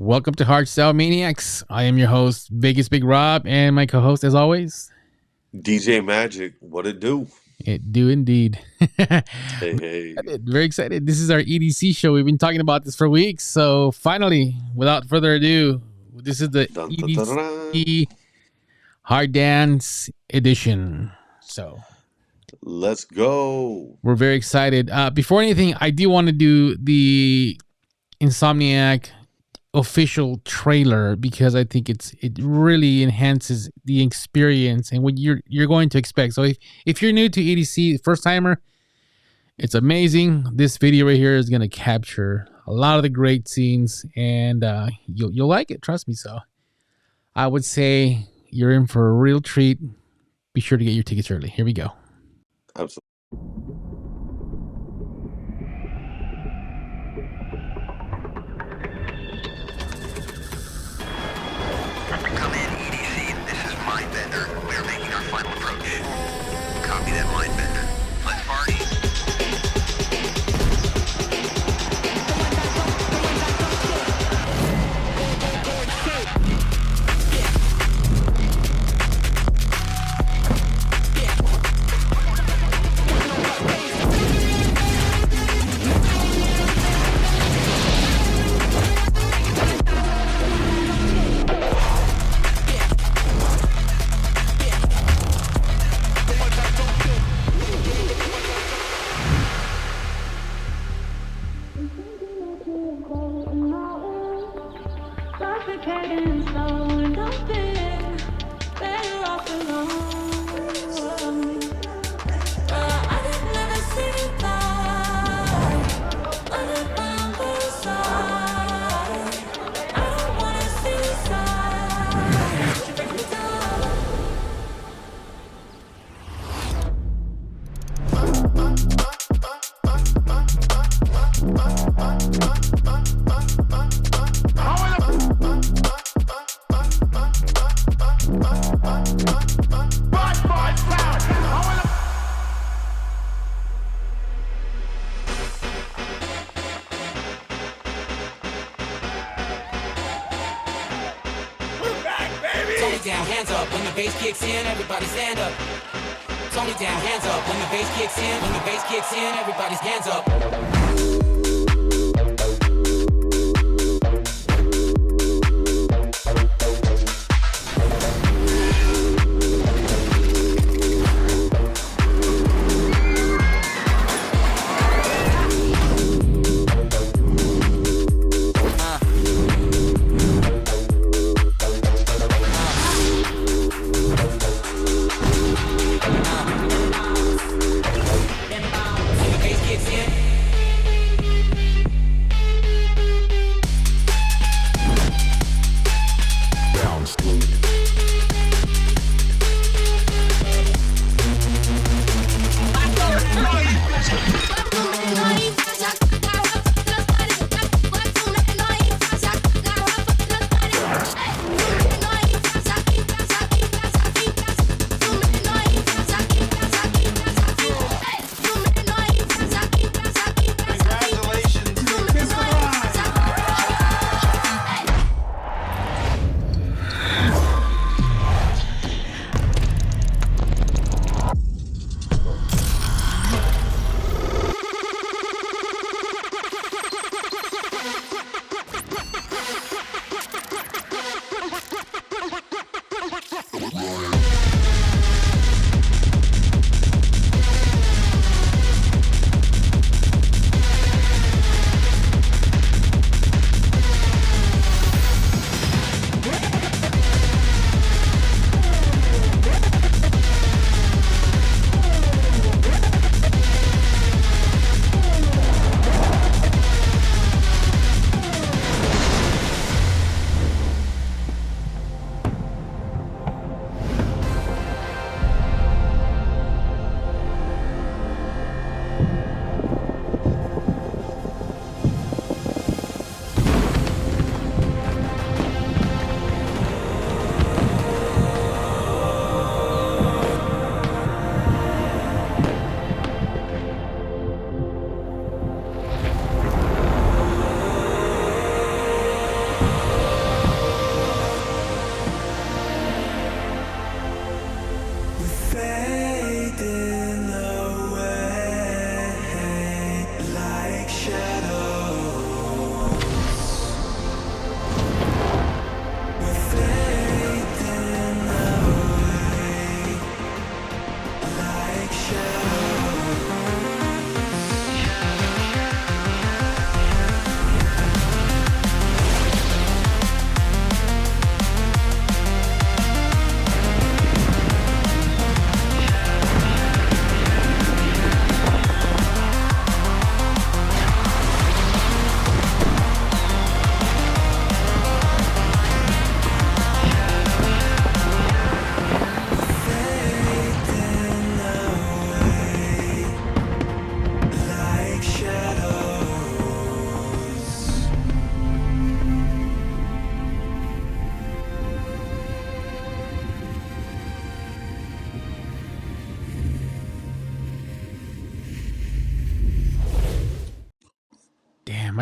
Welcome to Hardstyle Maniacs. I am your host, Vegas Big Rob, and my co-host, as always, DJ Magic. What it do? It do indeed. Hey. Very excited. This is our EDC show. We've been talking about this for weeks. So finally, without further ado, this is the EDC Hard Dance Edition. So let's go. We're very excited. Before anything, I do want to do the Insomniac official trailer because I think it really enhances the experience and what you're going to expect. So if you're new to EDC, first timer, it's amazing. This video right here is going to capture a lot of the great scenes, and you'll like it, trust me. So I would say you're in for a real treat. Be sure to get your tickets early. Here we go. Absolutely. Come in, EDC. This is Mindbender. We are making our final approach. Copy that, Mindbender. Let's party. Down, hands up. When the bass kicks in, everybody stand up. Tony down, hands up. When the bass kicks in, everybody's hands up.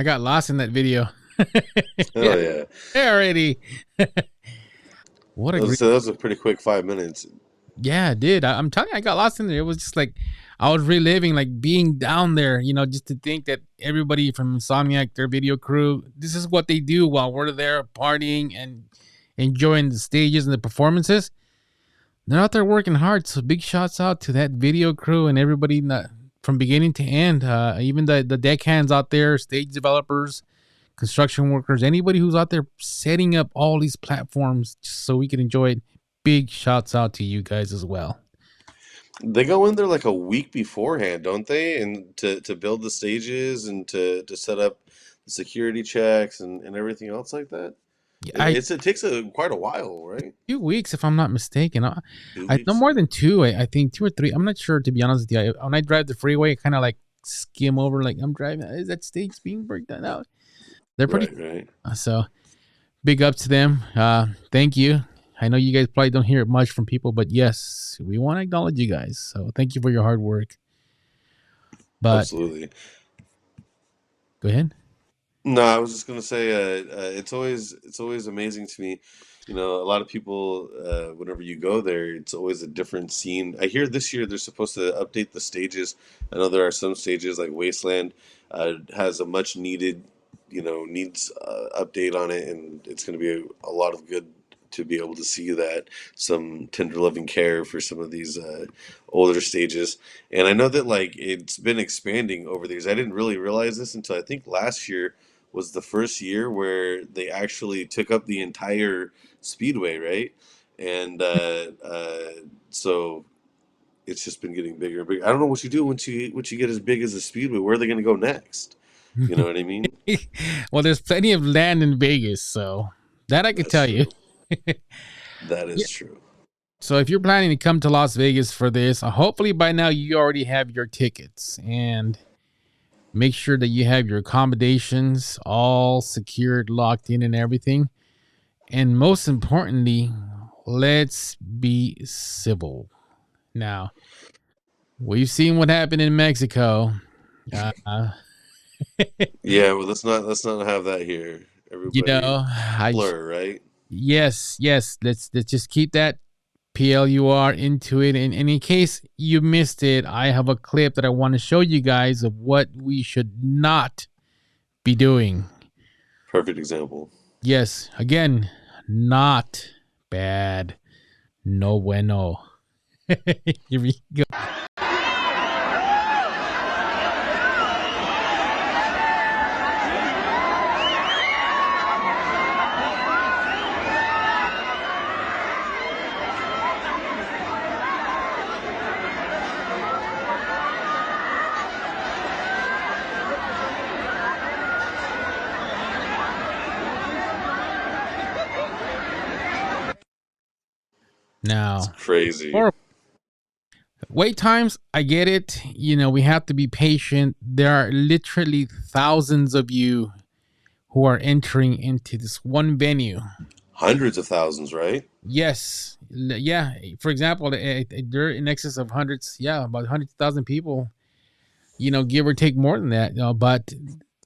I got lost in that video. Hell yeah. Already. What a great. So that was a pretty quick 5 minutes. Yeah, dude. I'm telling you, I got lost in there. It was just like I was reliving, like being down there, just to think that everybody from Insomniac, their video crew, this is what they do while we're there partying and enjoying the stages and the performances. They're out there working hard. So big shouts out to that video crew and everybody from beginning to end. Even the deckhands out there, stage developers, construction workers, anybody who's out there setting up all these platforms just so we can enjoy it. Big shouts out to you guys as well. They go in there like a week beforehand, don't they? And to build the stages and to set up the security checks and everything else like that. Yeah, It takes quite a while, right? 2 weeks, if I'm not mistaken. 2 I weeks. no more than two. I think 2 or 3. I'm not sure, to be honest with you. When I drive the freeway, I kind of like skim over, like I'm driving. Is that stage being broken out? They're pretty. Right. So big up to them. Thank you. I know you guys probably don't hear it much from people, but yes, we want to acknowledge you guys. So thank you for your hard work. But Absolutely. go ahead. No, I was just gonna say, it's always amazing to me. A lot of people, whenever you go there, it's always a different scene. I hear this year they're supposed to update the stages. I know there are some stages like Wasteland has a much needed, needs update on it, and it's going to be a lot of good to be able to see that, some tender loving care for some of these older stages. And I know that like it's been expanding over the years. I didn't really realize this until I think last year was the first year where they actually took up the entire speedway, right? And so it's just been getting bigger and bigger. I don't know what you do once you get as big as the speedway. Where are they going to go next? You know what I mean? Well, there's plenty of land in Vegas, so that I can That's tell you. That is true. So if you're planning to come to Las Vegas for this, hopefully by now you already have your tickets, and make sure that you have your accommodations all secured, locked in, and everything. And most importantly, let's be civil. Now, we've seen what happened in Mexico. Yeah, well, let's not have that here. Everybody, blur, right? Yes. Let's just keep that PLUR into it. And in case you missed it, I have a clip that I want to show you guys of what we should not be doing. Perfect example. Yes, again, not bad. No bueno. Here we go. Now, It's crazy. Wait times, I get it. We have to be patient. There are literally thousands of you who are entering into this one venue. Hundreds of thousands, right? Yes. Yeah. For example, they're in excess of hundreds. Yeah, about 100,000 people, give or take more than that. But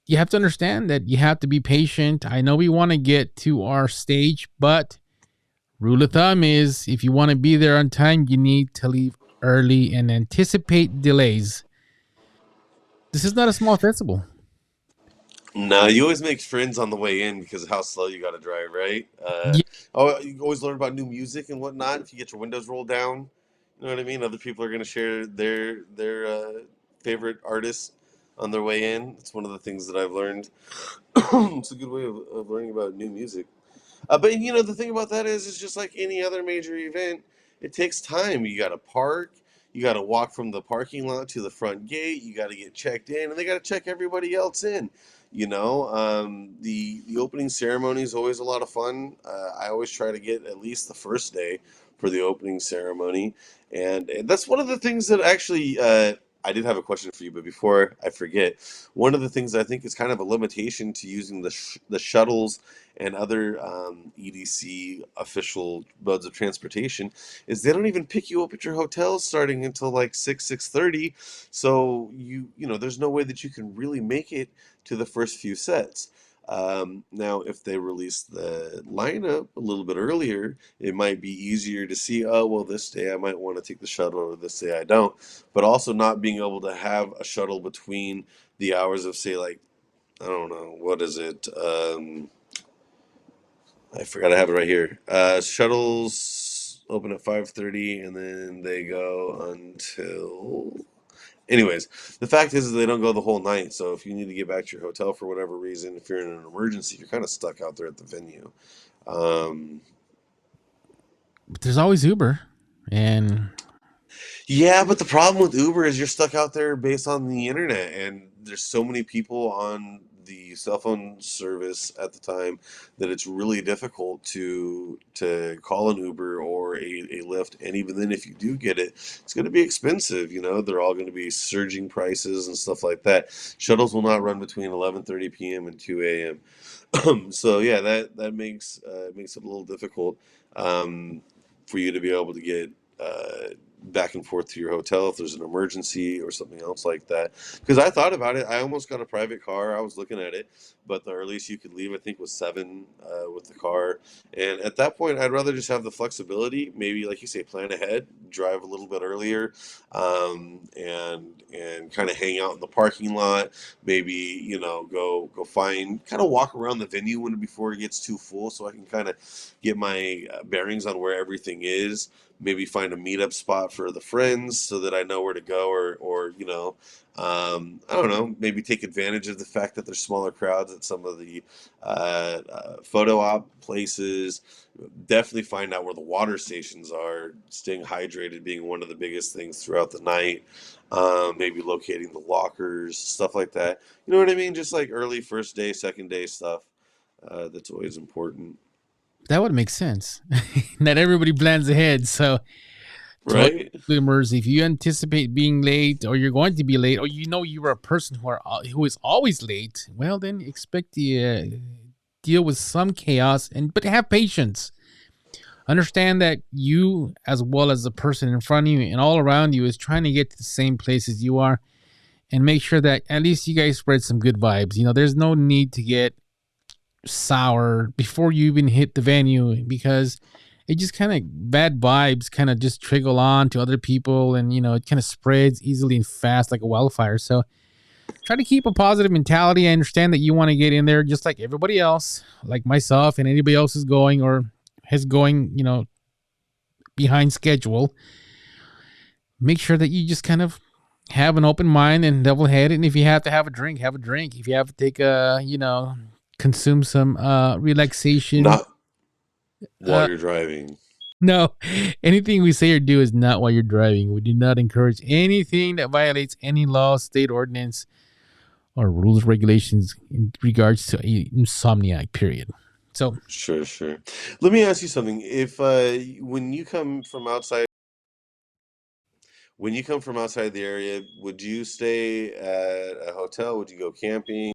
you have to understand that you have to be patient. I know we want to get to our stage, but rule of thumb is if you want to be there on time, you need to leave early and anticipate delays. This is not a small festival. No, you always make friends on the way in because of how slow you got to drive, right? Yeah. Oh, you always learn about new music and whatnot if you get your windows rolled down. You know what I mean? Other people are going to share their favorite artists on their way in. It's one of the things that I've learned. It's a good way of learning about new music. But the thing about that is, it's just like any other major event. It takes time. You got to park. You got to walk from the parking lot to the front gate. You got to get checked in, and they got to check everybody else in. The opening ceremony is always a lot of fun. I always try to get at least the first day for the opening ceremony, and that's one of the things that actually I did have a question for you, but before I forget, one of the things I think is kind of a limitation to using the shuttles and other EDC official modes of transportation is they don't even pick you up at your hotels starting until like 6:30. So there's no way that you can really make it to the first few sets. Now, if they release the lineup a little bit earlier, it might be easier to see, oh, well, this day I might want to take the shuttle or this day I don't. But also not being able to have a shuttle between the hours of, say, like, I don't know, what is it? I forgot I have it right here. Shuttles open at 5:30 and then they go until. Anyways, the fact is they don't go the whole night. So if you need to get back to your hotel for whatever reason, if you're in an emergency, you're kind of stuck out there at the venue. But there's always Uber, and Yeah, but the problem with Uber is you're stuck out there based on the internet, and there's so many people on the cell phone service at the time that it's really difficult to call an Uber or a Lyft. And even then, if you do get it, it's going to be expensive. They're all going to be surging prices and stuff like that. Shuttles will not run between 11:30 p.m. and 2 a.m. So yeah, that makes it a little difficult for you to be able to get back and forth to your hotel if there's an emergency or something else like that. Because I thought about it. I almost got a private car. I was looking at it, but the earliest you could leave, I think, was 7 with the car. And at that point, I'd rather just have the flexibility. Maybe, like you say, plan ahead, drive a little bit earlier, and kind of hang out in the parking lot. Maybe go find, kind of walk around the venue before it gets too full, so I can kind of get my bearings on where everything is. Maybe find a meetup spot for the friends so that I know where to go, or I don't know, maybe take advantage of the fact that there's smaller crowds at some of the photo op places. Definitely find out where the water stations are. Staying hydrated being one of the biggest things throughout the night. Maybe locating the lockers, stuff like that. You know what I mean? Just like early first day, second day stuff. That's always important. that would make sense. Not everybody plans ahead, so Right? consumers, if you anticipate being late, or you're going to be late, or you're a person who is always late, well, then expect to deal with some chaos, but have patience. Understand that you, as well as the person in front of you and all around you, is trying to get to the same place as you are, and make sure that at least you guys spread some good vibes. There's no need to get sour before you even hit the venue, because it just kind of, bad vibes kind of just trickle on to other people, and it kind of spreads easily and fast like a wildfire. So try to keep a positive mentality. I understand that you want to get in there just like everybody else, like myself and anybody else is going behind schedule. Make sure that you just kind of have an open mind and level headed, and if you have to have a drink, have a drink. If you have to take consume some relaxation, Not while you're driving. no, anything we say or do is not while you're driving. We do not encourage anything that violates any law, state ordinance, or rules, regulations in regards to insomniac, period. So Sure. Let me ask you something. If when you come from outside the area, would you stay at a hotel? Would you go camping?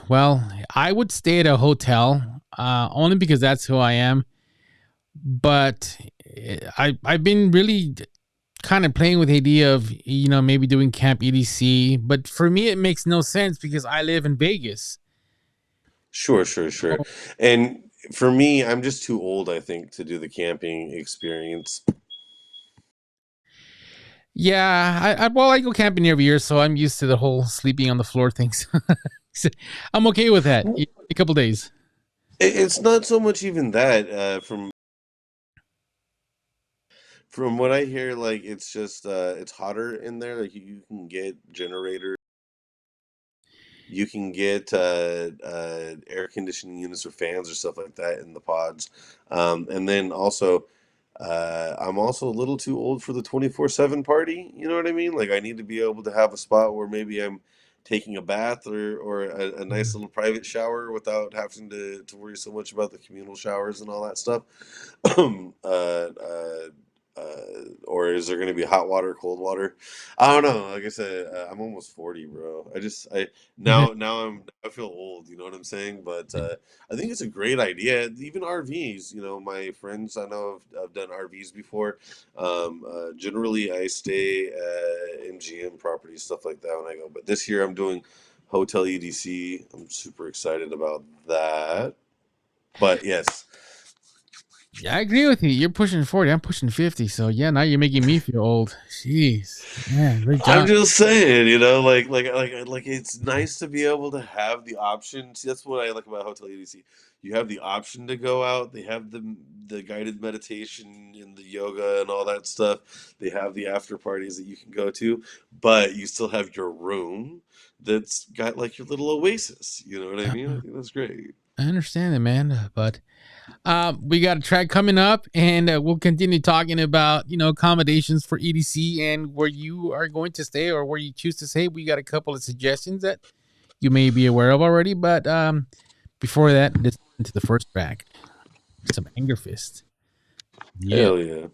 well, I would stay at a hotel, only because that's who I am. But I've been really kind of playing with the idea of maybe doing camp EDC, but for me it makes no sense because I live in Vegas. Sure. And for me, I'm just too old, I think, to do the camping experience. Yeah, I go camping every year, so I'm used to the whole sleeping on the floor things. So I'm okay with that. A couple days. It's not so much even that. From what I hear, like it's just it's hotter in there. Like you can get generators. You can get air conditioning units or fans or stuff like that in the pods. And then also, I'm also a little too old for the 24/7 party. You know what I mean? Like I need to be able to have a spot where maybe I'm taking a bath or a nice little private shower without having to worry so much about the communal showers and all that stuff. uh, or is there going to be hot water, cold water? I don't know. Like I said, I'm almost 40, bro. I feel old. You know what I'm saying? But I think it's a great idea. Even RVs. You know, my friends I know have done RVs before. Generally, I stay at MGM properties, stuff like that when I go. But this year, I'm doing hotel EDC. I'm super excited about that. But yes. Yeah, I agree with you. You're pushing 40. I'm pushing 50. So yeah, now you're making me feel old. Jeez, man, great I'm job. just saying, you know, like it's nice to be able to have the option. See, that's what I like about Hotel EDC. You have the option to go out. They have the guided meditation and the yoga and all that stuff. They have the after parties that you can go to, but you still have your room that's got like your little oasis. You know what I mean? I think that's great. I understand it, man. But we got a track coming up, and we'll continue talking about accommodations for EDC and where you are going to stay or where you choose to stay. We got a couple of suggestions that you may be aware of already, but before that, let's listen to the first track, some ANGERFIST. Yeah. Hell yeah.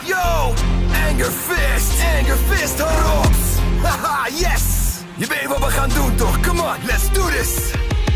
Yo, ANGERFIST, Rops. Haha, yes! Je weet wat we gaan doen toch? Come on, let's do this!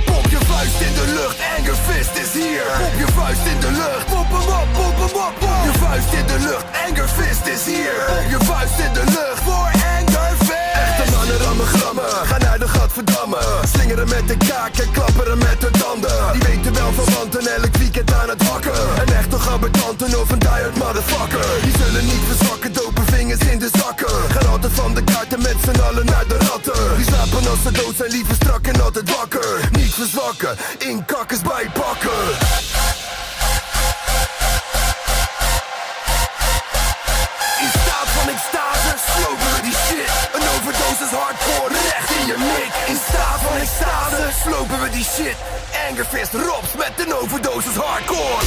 Pop je vuist in de lucht, ANGERFIST is hier! Pop je vuist in de lucht, pop hem op, pop hem op! Pop je vuist in de lucht, ANGERFIST is hier! Pop je vuist in de lucht voor ANGERFIST! Echte mannen rammen grammen, ga naar de Gadverdamme. Slingeren met de kaak en klapperen met de tanden. Die weten wel van wanten, elk weekend aan het wakken. Een echte gabbertanten of een diehard motherfucker. Die zullen niet verzwakken, dopen vingers in de zakken. Gaan altijd van de kaarten met z'n allen naar de ratten. Die slapen als ze dood zijn, liever strak en altijd wakker. Niet verzwakken, in kakkers bijpakken. In staat van extase, slopen we die shit. Een overdosis hardcore, recht in je mik. In staat van extase, slopen we die shit. ANGERFIST, Rops met een overdosis hardcore.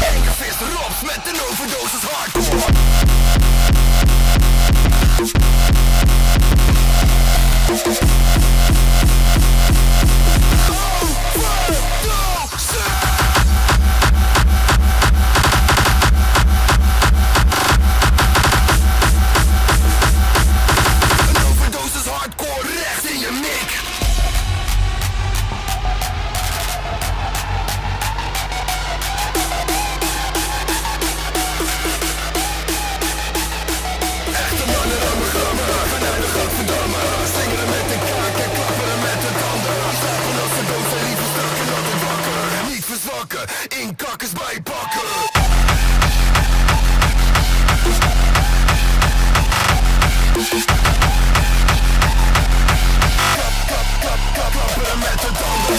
ANGERFIST, Rops met een overdosis hardcore. Een overdosis hardcore, recht in je mik. Echte mannen rammen grammen, gaan naar de Gadverdamme. Slingeren met de kaak en klapperen met de tanden. Die slapen als ze dood zijn, liever strak en altijd wakker. Niet verzwakken, in kakkers bijpakken. Klapperen met de tanden.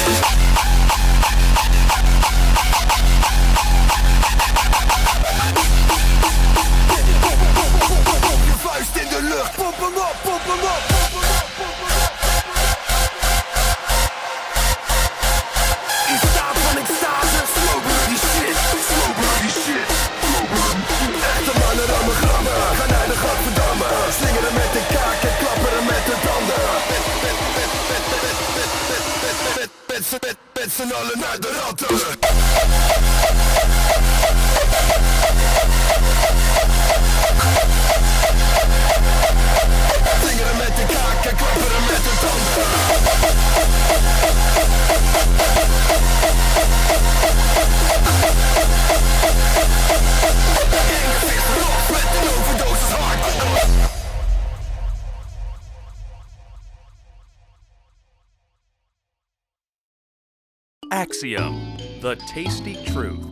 Pop je vuist in de lucht, pop hem op, pop hem op, pop hem op, pop hem op. In staat van extase, slopen we die shit, slopen we die shit, slopen we. Echte mannen rammen grammen, gaan naar de Gadverdamme. Slingeren met de kaak en klapperen met de tanden. Met z'n allen naar de ratten. Slingeren met de kaak en klapperen met de tanden. ANGERFIST, Rops met een overdosis hardcore. Axiom, the tasty truth.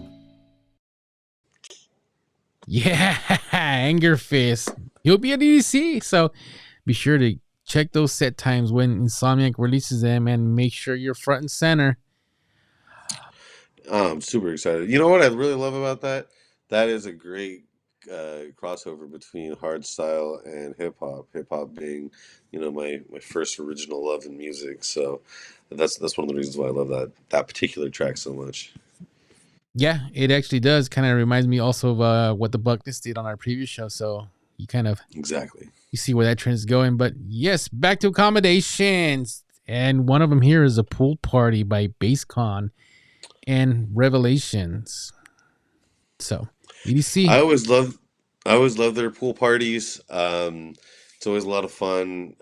Yeah, ANGERFIST. He'll be at EDC, so be sure to check those set times when Insomniac releases them, and make sure you're front and center. I'm super excited. You know what I really love about that? That is a great crossover between hardstyle and hip hop. Hip hop being, my first original love in music. So that's one of the reasons why I love that particular track so much. Yeah, it actually does. Kind of reminds me also of what the Buckness did on our previous show. So you kind of Exactly. you see where that trend is going. But yes, back to accommodations. And one of them here is a pool party by BassCon and Revelations. So EDC. I always love their pool parties. It's always a lot of fun.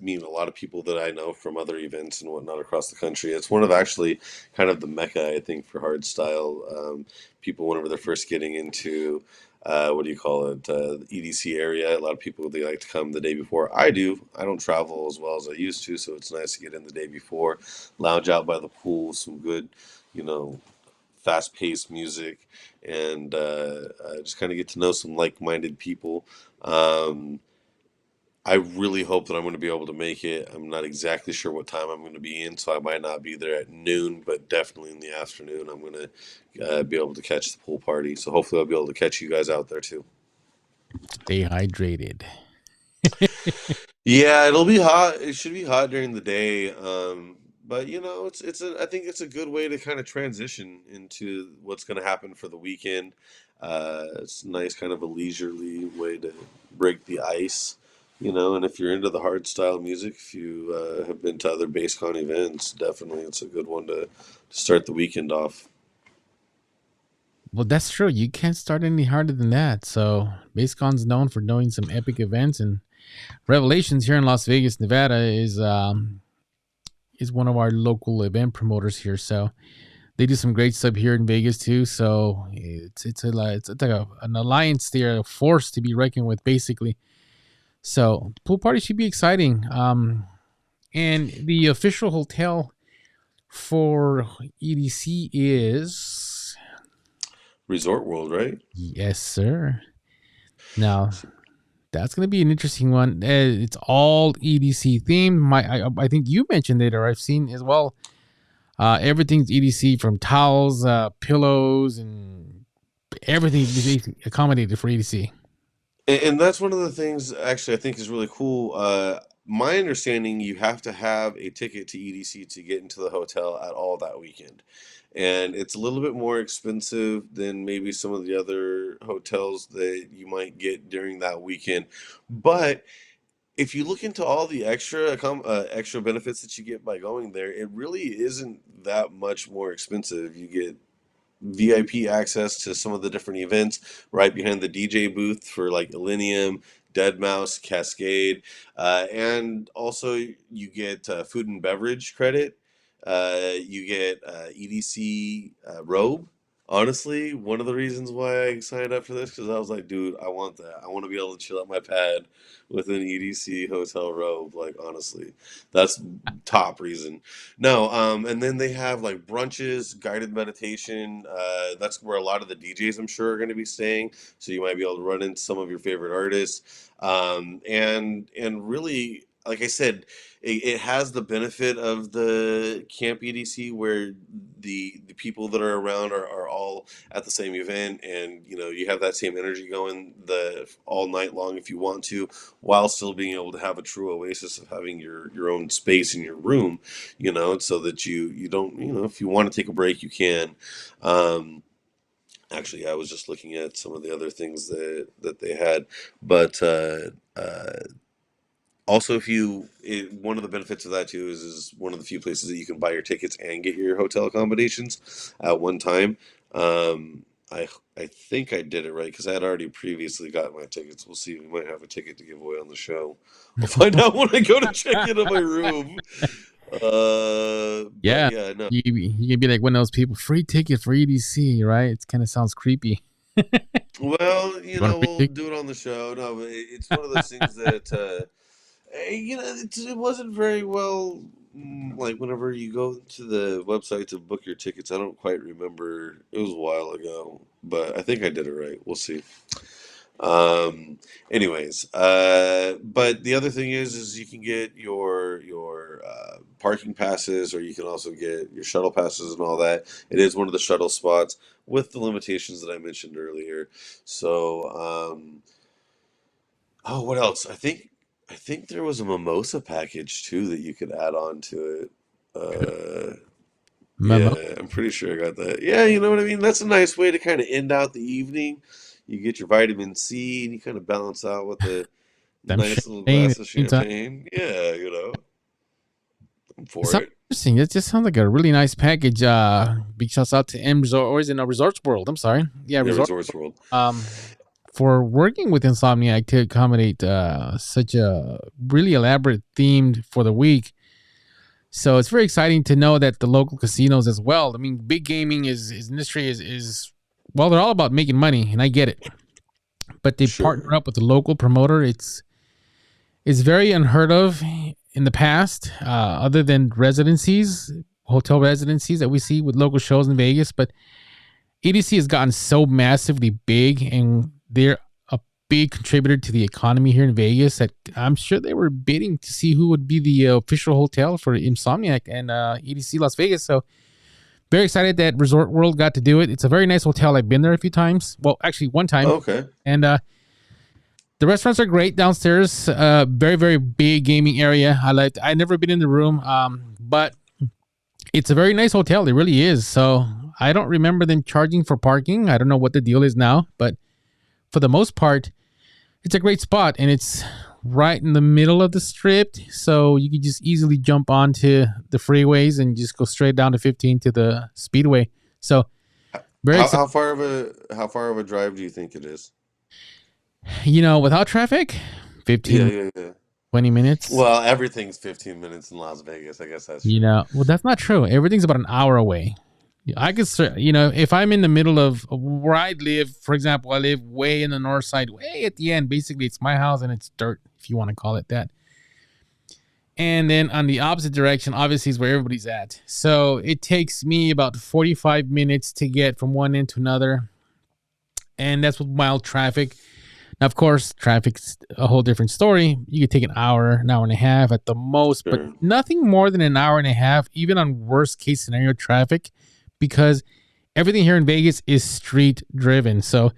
Meeting a lot of people that I know from other events and whatnot across the country. It's one of actually kind of the mecca, I think, for hardstyle. People, whenever they're first getting into what do you call it, the EDC area, a lot of people, they like to come the day before. I do. I don't travel as well as I used to, so it's nice to get in the day before, lounge out by the pool, some good, you know, fast-paced music, and just kind of get to know some like-minded people. I really hope that I'm going to be able to make it. I'm not exactly sure what time I'm going to be in, so I might not be there at noon, but definitely in the afternoon, I'm going to be able to catch the pool party. So hopefully I'll be able to catch you guys out there too. Stay hydrated. Yeah, it'll be hot. It should be hot during the day. But I think it's a good way to kind of transition into what's going to happen for the weekend. It's nice, kind of a leisurely way to break the ice, and if you're into the hard style music, if you have been to other BassCon events, definitely it's a good one to start the weekend off. Well, that's true. You can't start any harder than that. So BassCon's known for doing some epic events, and Revelations here in Las Vegas, Nevada is one of our local event promoters here. So they do some great stuff here in Vegas too. So it's like an alliance there, a force to be reckoned with, basically. So pool party should be exciting. And the official hotel for EDC is Resort World, right? Yes, sir. Now that's going to be an interesting one. It's all EDC themed. I think you mentioned it, or I've seen as well. Everything's EDC, from towels, pillows, and everything's accommodated for EDC. And that's one of the things, actually, I think is really cool. My understanding, you have to have a ticket to EDC to get into the hotel at all that weekend. And it's a little bit more expensive than maybe some of the other hotels that you might get during that weekend. But if you look into all the extra benefits that you get by going there, it really isn't that much more expensive. You get VIP access to some of the different events right behind the DJ booth for like Illenium, Deadmau5, Cascade, and also you get food and beverage credit. You get EDC robe. Honestly, one of the reasons why I signed up for this, because I was like, dude, I want that. I want to be able to chill at my pad with an EDC hotel robe. Like, honestly, that's top reason. No, and then they have like brunches, guided meditation. That's where a lot of the DJs, I'm sure, are going to be staying. So you might be able to run into some of your favorite artists. And really, like I said, it has the benefit of the Camp EDC, where the people that are around are all at the same event, and you have that same energy going the all night long if you want to, while still being able to have a true oasis of having your own space in your room, so that you don't, if you want to take a break, you can. Actually, I was just looking at some of the other things that they had, but also, one of the benefits of that too is one of the few places that you can buy your tickets and get your hotel accommodations at one time. I think I did it right, because I had already previously got my tickets. We'll see. We might have a ticket to give away on the show. We'll find out when I go to check into my room. Yeah, no. You can be like one of those people, free ticket for EDC, right? It kind of sounds creepy. Well, we'll do it on the show. No, but it's one of those things that it wasn't very well like whenever you go to the website to book your tickets, I don't quite remember. It was a while ago, but I think I did it right. We'll see. Um, anyways, but the other thing is you can get your parking passes, or you can also get your shuttle passes and all that. It is one of the shuttle spots with the limitations that I mentioned earlier. So, oh, what else? I think there was a mimosa package too that you could add on to it. Memo. Yeah, I'm pretty sure I got that. Yeah, you know what I mean? That's a nice way to kind of end out the evening. You get your vitamin C and you kind of balance out with a Them nice little champagne glass at of the same time. champagne. Yeah, I'm It for sounds it. interesting. It just sounds like a really nice package. Big shouts out to M Resort, or is it Resorts World? I'm sorry. Yeah, Yeah, Resort. Resorts World. For working with Insomniac to accommodate such a really elaborate themed for the week. So it's very exciting to know that the local casinos as well. I mean, big gaming industry is well, they're all about making money, and I get it. But they partner Sure. up with the local promoter. It's very unheard of in the past, other than hotel residencies that we see with local shows in Vegas. But EDC has gotten so massively big, and they're a big contributor to the economy here in Vegas that I'm sure they were bidding to see who would be the official hotel for Insomniac and EDC Las Vegas. So very excited that Resort World got to do it. It's a very nice hotel. I've been there a few times. Well, actually one time. Okay. And the restaurants are great downstairs. Very, very big gaming area. I've never been in the room, but it's a very nice hotel. It really is. So I don't remember them charging for parking. I don't know what the deal is now, but for the most part, it's a great spot, and it's right in the middle of the strip. So you could just easily jump onto the freeways and just go straight down to 15 to the speedway. So very excited. How far of a drive do you think it is? Without traffic, 15, Yeah. 20 minutes. Well, everything's 15 minutes in Las Vegas. I guess that's true. Well, that's not true. Everything's about an hour away. I could, if I'm in the middle of where I live, for example, I live way in the north side, way at the end. Basically, it's my house and it's dirt, if you want to call it that. And then on the opposite direction, obviously, is where everybody's at. So it takes me about 45 minutes to get from one end to another. And that's with mild traffic. Now, of course, traffic's a whole different story. You could take an hour and a half at the most, Sure. but nothing more than an hour and a half, even on worst case scenario traffic, because everything here in Vegas is street driven. So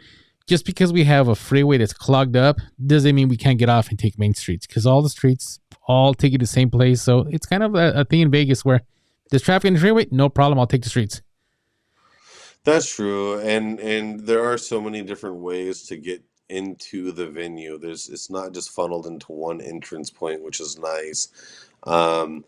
just because we have a freeway that's clogged up doesn't mean we can't get off and take main streets, because all the streets all take you to the same place. So it's kind of a thing in Vegas where there's traffic in the freeway, no problem, I'll take the streets. That's true, and there are so many different ways to get into the venue. It's not just funneled into one entrance point, which is nice. Um,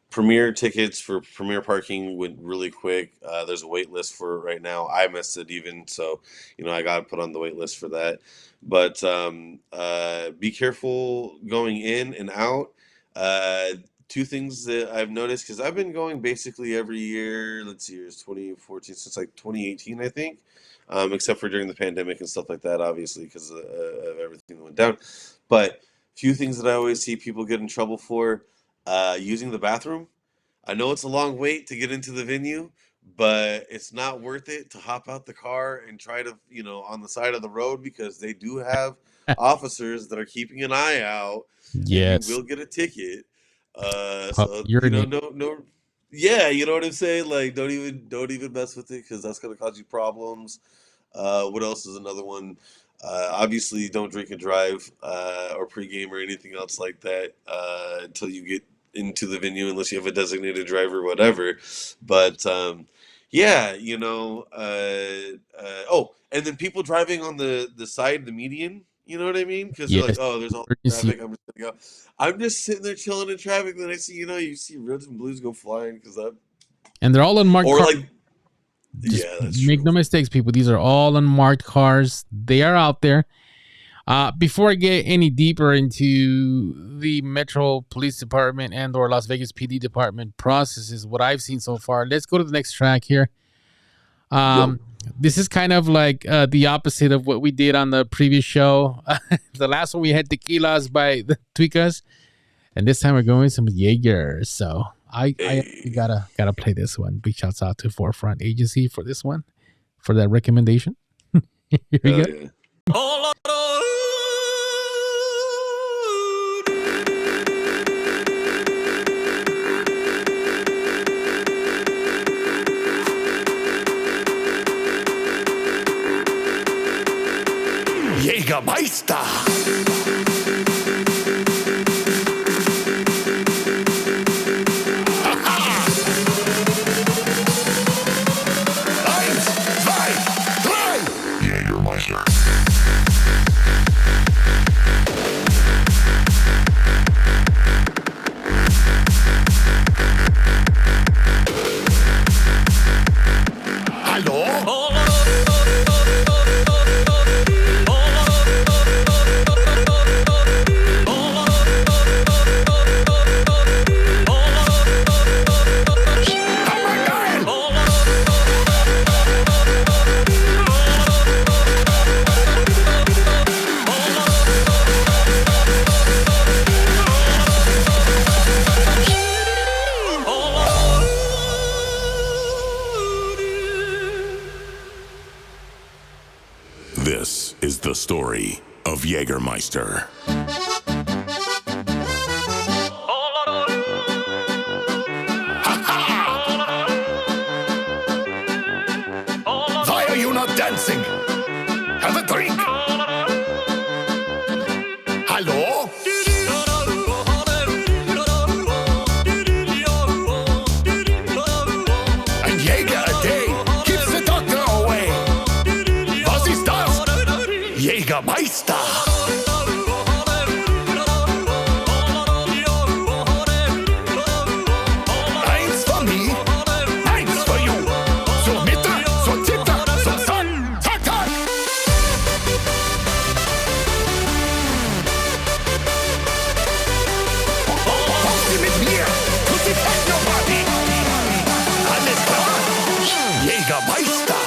Premier tickets for premier parking went really quick. There's a wait list for it right now. I missed it even, so I got put on the wait list for that. But be careful going in and out. Two things that I've noticed, because I've been going basically every year. Let's see, it's 2014 since like 2018, I think, except for during the pandemic and stuff like that, obviously, because of everything that went down. But few things that I always see people get in trouble for. Using the bathroom. I know it's a long wait to get into the venue, but it's not worth it to hop out the car and try to, on the side of the road, because they do have officers that are keeping an eye out. Yes. And you will get a ticket. So no. Yeah, you know what I'm saying? Like, don't even mess with it, because that's gonna cause you problems. What else is another one? Obviously, don't drink and drive or pregame or anything else like that until you get into the venue, unless you have a designated driver or whatever. But yeah, oh, and then people driving on the side, the median. You know what I mean? Because they're like, oh, there's all the traffic. I'm just gonna go. I'm just sitting there chilling in traffic. Then I see, you see reds and blues go flying and they're all unmarked cars. like. Yeah, that's make true. no mistakes, people. These are all unmarked cars. They are out there. Before I get any deeper into the Metro Police Department and or Las Vegas PD Department processes, what I've seen so far, let's go to the next track here. This is kind of like the opposite of what we did on the previous show. The last one we had Tequilas by the TWEAKAZ, and this time we're going with some Jaegers. So I gotta play this one. Big shouts out to Forefront Agency for this one, for that recommendation. Here we go. Yeah. Jägermeister! This is the story of Jägermeister. Why are you not dancing? Have a drink. Hallo? Ein Jäger a day keeps the doctor away. Was ist das? Jägermeister! Eins for me, eins for you. Zur Mitte, zur Zitter, zum Son. Tak, tak! Kommen Sie mit mir, Pussy Techno Party. Alles klar? Jägermeister!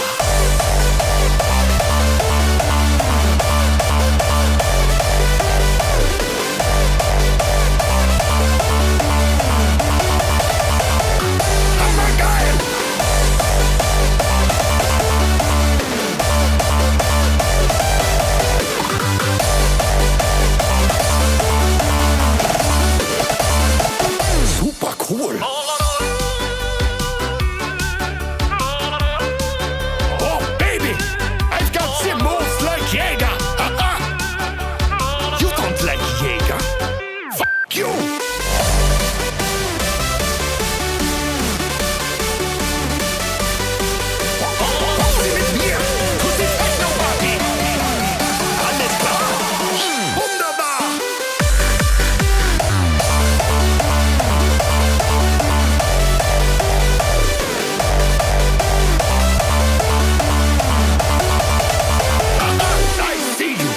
Super cool. Oh, baby, I've got some moves like Jäger. You don't like Jäger. Fuck you. Kommen Sie mit mir, Pussy Techno Party. Alles klar? Wunderbar. I see you.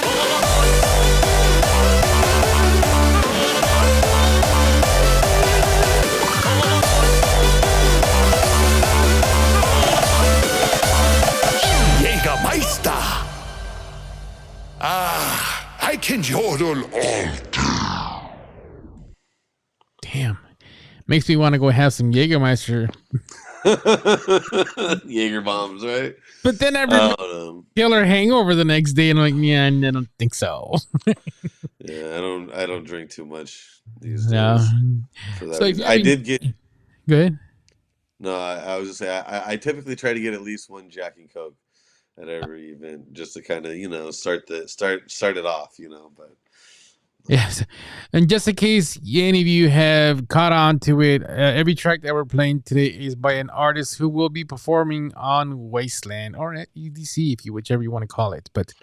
Jägermeister. I can yodel all. Damn, makes me want to go have some Jägermeister. Jaeger bombs, right? But then I remember killer hangover the next day, and I'm like, yeah, I don't think so. Yeah, I don't drink too much these days. No. For that So reason. I did get. Good. No, I was just saying. I typically try to get at least one Jack and Coke at every event, just to kind of start it off, But Yes. And just in case any of you have caught on to it, every track that we're playing today is by an artist who will be performing on Wasteland or at EDC, whichever you want to call it. But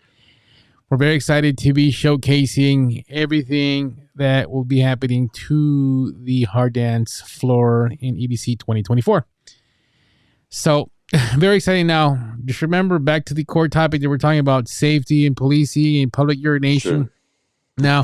we're very excited to be showcasing everything that will be happening to the hard dance floor in EDC 2024. So very exciting now. Just remember, back to the core topic that we're talking about, safety and policing and public urination. Sure. Now,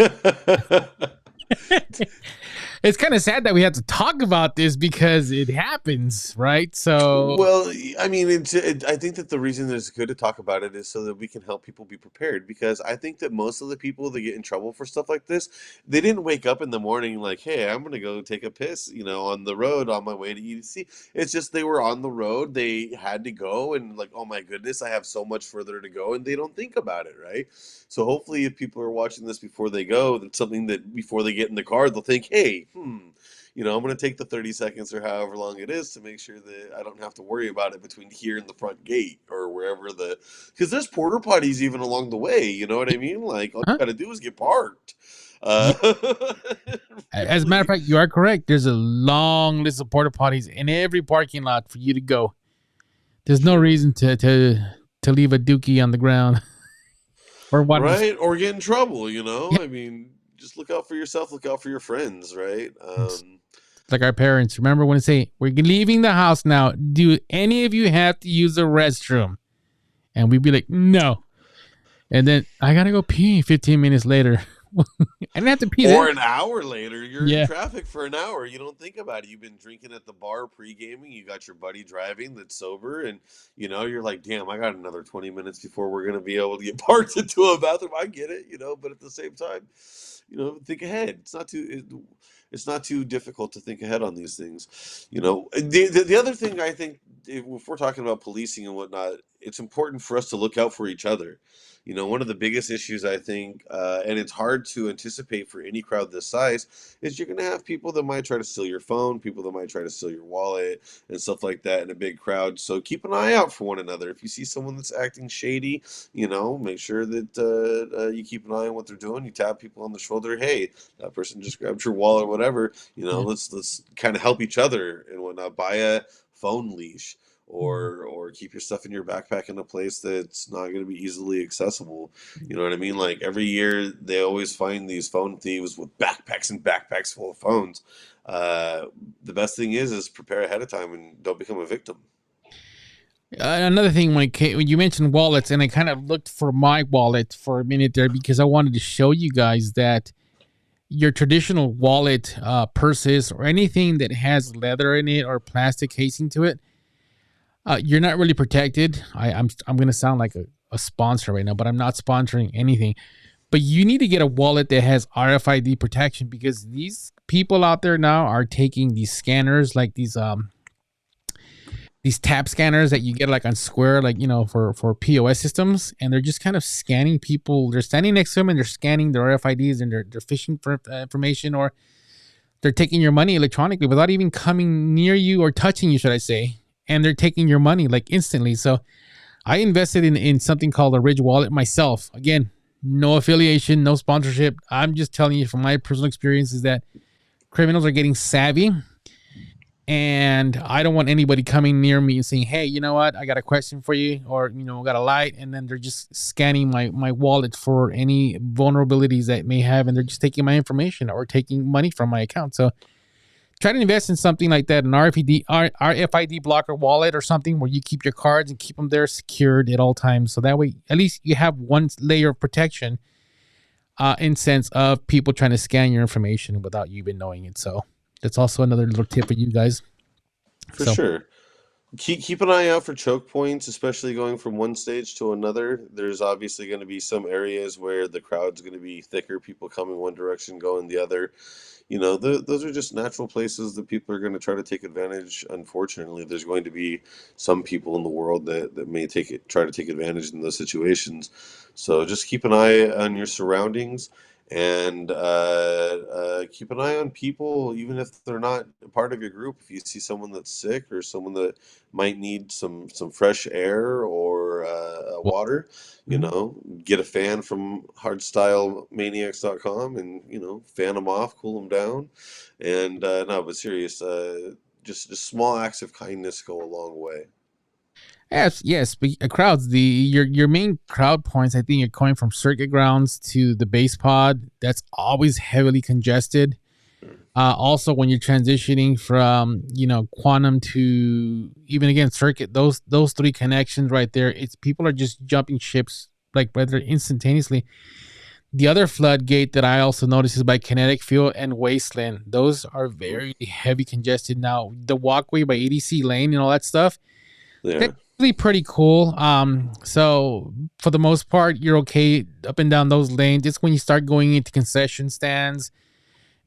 it's kind of sad that we have to talk about this because it happens, right? So, Well, I mean, I think that the reason that it's good to talk about it is so that we can help people be prepared. Because I think that most of the people that get in trouble for stuff like this, they didn't wake up in the morning like, "Hey, I'm gonna go take a piss," on the road on my way to EDC. It's just they were on the road, they had to go, and like, oh my goodness, I have so much further to go, and they don't think about it, right? So hopefully, if people are watching this before they go, that's something that before they get in the car, they'll think, "Hey, I'm going to take the 30 seconds or however long it is to make sure that I don't have to worry about it between here and the front gate or wherever because there's porter potties even along the way. You know what I mean? Like, all you got to do is get parked. As a matter of fact, you are correct. There's a long list of porta potties in every parking lot for you to go. There's no reason to leave a dookie on the ground or what, right? Or get in trouble. I mean, just look out for yourself. Look out for your friends, right? Like our parents. Remember when they say, we're leaving the house now. Do any of you have to use the restroom? And we'd be like, no. And then I got to go pee 15 minutes later. I didn't have to pee Or then. an hour later, you're in traffic for an hour. You don't think about it. You've been drinking at the bar, pre-gaming. You got your buddy driving that's sober. And, you're like, damn, I got another 20 minutes before we're going to be able to get parked into a bathroom. I get it, but at the same time, think ahead. It's not too difficult to think ahead on these things. The other thing I think, if we're talking about policing and whatnot, it's important for us to look out for each other. One of the biggest issues I think, and it's hard to anticipate for any crowd this size, is you're going to have people that might try to steal your phone, people that might try to steal your wallet and stuff like that in a big crowd. So keep an eye out for one another. If you see someone that's acting shady, make sure that you keep an eye on what they're doing. You tap people on the shoulder. Hey, that person just grabbed your wallet or whatever. Let's kind of help each other and whatnot. Buy a phone leash. Or keep your stuff in your backpack in a place that's not going to be easily accessible. You know what I mean? Like every year they always find these phone thieves with backpacks and backpacks full of phones. The best thing is prepare ahead of time and don't become a victim. Another thing, when you mentioned wallets, and I kind of looked for my wallet for a minute there because I wanted to show you guys that your traditional wallet, purses, or anything that has leather in it or plastic casing to it, you're not really protected. I'm going to sound like a sponsor right now, but I'm not sponsoring anything. But you need to get a wallet that has RFID protection because these people out there now are taking these scanners, like these tap scanners that you get like on Square, like, for POS systems. And they're just kind of scanning people. They're standing next to them and they're scanning their RFIDs and they're fishing for information, or they're taking your money electronically without even coming near you or touching you, should I say. And they're taking your money like instantly. So I invested in something called a Ridge wallet myself. Again, no affiliation, no sponsorship. I'm just telling you from my personal experiences that criminals are getting savvy. And I don't want anybody coming near me and saying, hey, you know what? I got a question for you. Or, got a light. And then they're just scanning my wallet for any vulnerabilities that it may have. And they're just taking my information or taking money from my account. So try to invest in something like that, an RFID blocker wallet or something where you keep your cards and keep them there secured at all times. So that way, at least you have one layer of protection in sense of people trying to scan your information without you even knowing it. So that's also another little tip for you guys. For sure. Keep an eye out for choke points, especially going from one stage to another. There's obviously going to be some areas where the crowd's going to be thicker, people coming one direction, going the other. Those are just natural places that people are going to try to take advantage. Unfortunately, there's going to be some people in the world that may try to take advantage in those situations. So just keep an eye on your surroundings and keep an eye on people, even if they're not a part of your group. If you see someone that's sick or someone that might need some fresh air or water, get a fan from hardstylemaniacs.com and fan them off, cool them down. And no, but serious, just small acts of kindness go a long way. Yes. But crowds, your main crowd points, I think, are going from circuit grounds to the base pod. That's always heavily congested. Also, when you're transitioning from quantum to even again circuit, those three connections right there, it's people are just jumping ships like rather instantaneously. The other floodgate that I also noticed is by Kinetic Fuel and Wasteland. Those are very heavy congested now. The walkway by EDC Lane and all that stuff, Yeah. that's really pretty cool. So for the most part, you're okay up and down those lanes. It's when you start going into concession stands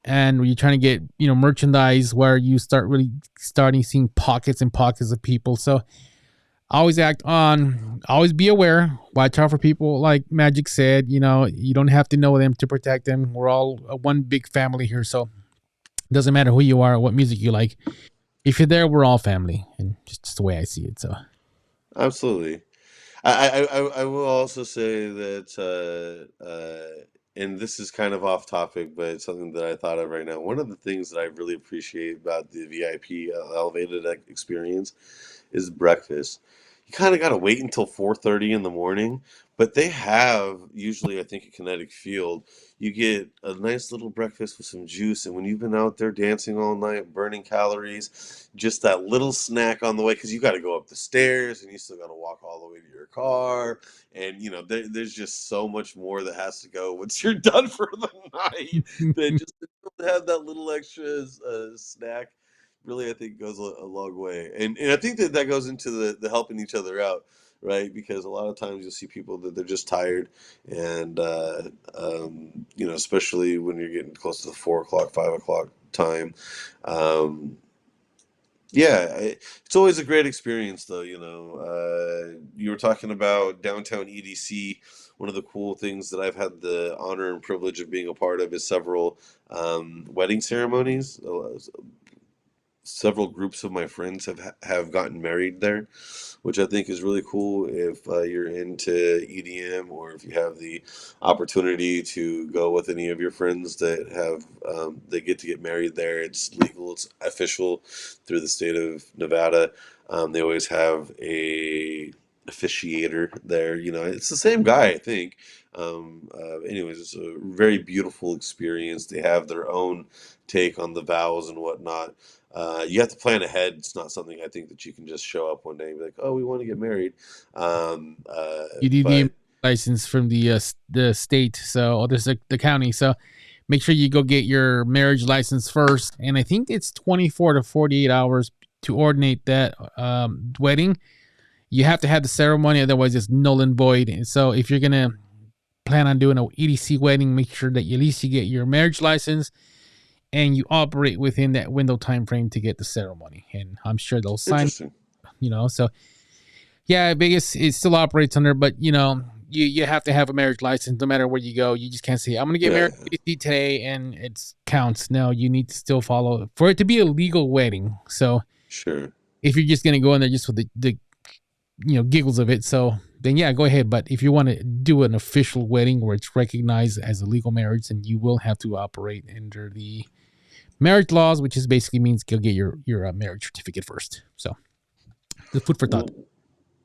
and you're trying to get, merchandise, where you start really starting seeing pockets and pockets of people. So always always be aware, watch out for people. Like Magic said, you don't have to know them to protect them. We're all one big family here. So it doesn't matter who you are or what music you like. If you're there, we're all family, and just the way I see it. So Absolutely. I will also say that, and this is kind of off topic, but it's something that I thought of right now. One of the things that I really appreciate about the VIP elevated experience is breakfast. You kind of got to wait until 4:30 in the morning, but they have usually, I think, at Kinetic Field, you get a nice little breakfast with some juice, and when you've been out there dancing all night, burning calories, just that little snack on the way, because you got to go up the stairs and you still got to walk all the way to your car, and there's just so much more that has to go once you're done for the night. That just to have that little extra snack really, I think, goes a long way. And I think that goes into the helping each other out, right? Because a lot of times you'll see people that they're just tired, and especially when you're getting close to the 4 o'clock, 5 o'clock time. It's always a great experience, though. You were talking about downtown EDC. One of the cool things that I've had the honor and privilege of being a part of is several wedding ceremonies. Several groups of my friends have gotten married there, which I think is really cool. If you're into EDM, or if you have the opportunity to go with any of your friends that have they get to get married there, it's legal, it's official through the state of Nevada. They always have a officiator there. It's the same guy, I think. Anyways, it's a very beautiful experience. They have their own take on the vows and whatnot. You have to plan ahead. It's not something I think that you can just show up one day and be like, "Oh, we want to get married." you need the license from the state, or the county. So make sure you go get your marriage license first. And I think it's 24 to 48 hours to ordinate that wedding. You have to have the ceremony, otherwise it's null and void. And so if you're gonna plan on doing an EDC wedding, make sure that at least you get your marriage license and you operate within that window time frame to get the ceremony. And I'm sure they'll sign, so yeah, Vegas, it still operates under, but you have to have a marriage license no matter where you go. You just can't say, I'm going to get married today and it counts. No, you need to still follow for it to be a legal wedding. So sure, if you're just going to go in there just with the giggles of it, so then yeah, go ahead. But if you want to do an official wedding where it's recognized as a legal marriage, then you will have to operate under the marriage laws, which is basically means you'll get your marriage certificate first. So the food for thought.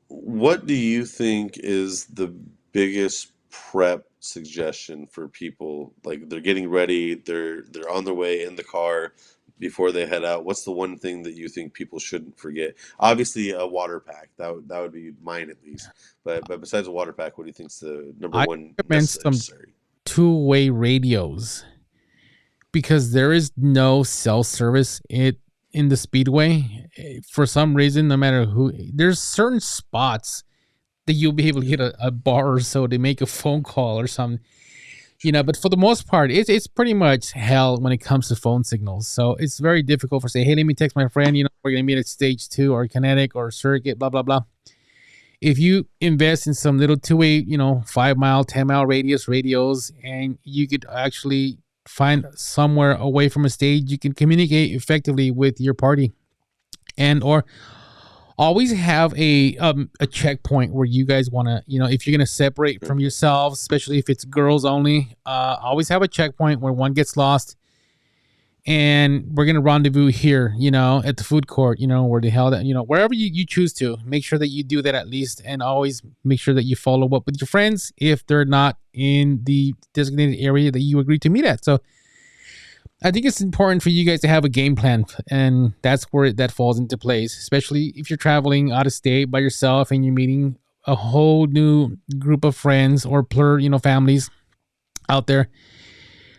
What do you think is the biggest prep suggestion for people? Like, they're getting ready, they're on their way in the car before they head out. What's the one thing that you think people shouldn't forget? Obviously, a water pack. That would be mine, at least. But besides a water pack, what do you think's the number one necessary? Two-way radios, because there is no cell service in the Speedway. For some reason, no matter who, there's certain spots that you'll be able to hit a bar or so to make a phone call or something. But for the most part, it's pretty much hell when it comes to phone signals. So it's very difficult for say, hey, let me text my friend, we're going to meet at stage 2 or Kinetic or Circuit, blah, blah, blah. If you invest in some little two-way, 5-mile, 10-mile radios, and you could actually find somewhere away from a stage, you can communicate effectively with your party, and or always have a checkpoint where you guys want to, if you're going to separate from yourselves, especially if it's girls only, always have a checkpoint where one gets lost and we're going to rendezvous here, at the food court, where the hell that, wherever you choose to. Make sure that you do that at least, and always make sure that you follow up with your friends if they're not in the designated area that you agreed to meet at. So I think it's important for you guys to have a game plan, and that's where that falls into place, especially if you're traveling out of state by yourself and you're meeting a whole new group of friends or families. out there.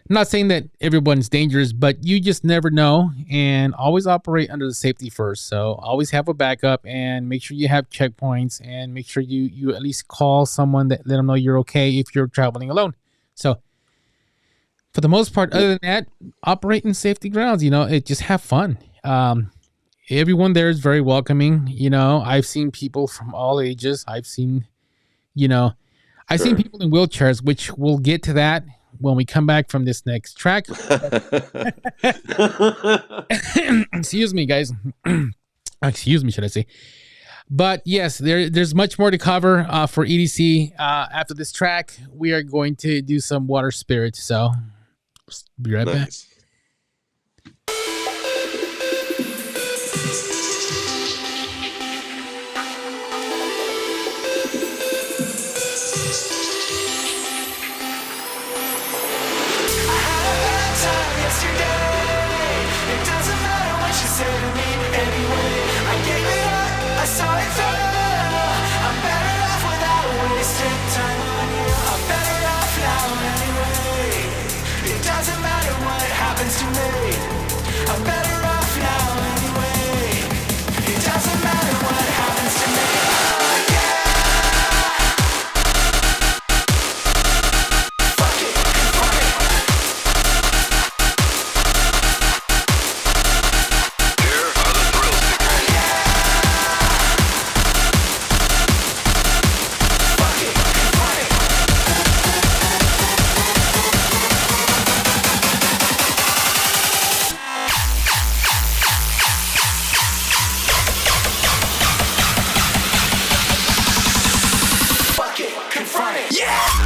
I'm not saying that everyone's dangerous, but you just never know, and always operate under the safety first. So always have a backup and make sure you have checkpoints, and make sure you at least call someone that let them know you're okay if you're traveling alone. So for the most part, other than that, operate in safety grounds. It just have fun. Everyone there is very welcoming. I've seen people from all ages. I've seen people in wheelchairs, which we'll get to that when we come back from this next track. Excuse me, guys. Excuse me, should I say. But yes, there's much more to cover for EDC. After this track, we are going to do some water spirit. So be right back. Yeah.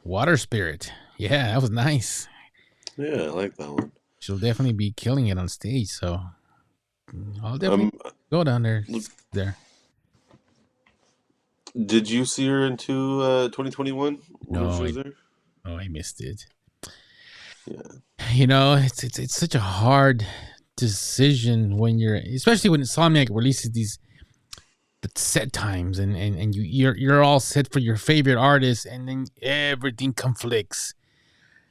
Water Spirit. Yeah, that was nice. Yeah, I like that one. She'll definitely be killing it on stage, so I'll definitely go down there. Did you see her into 2021? No, I missed it. Yeah. It's such a hard decision when especially when Insomniac releases these set times and you're all set for your favorite artist, and then everything conflicts.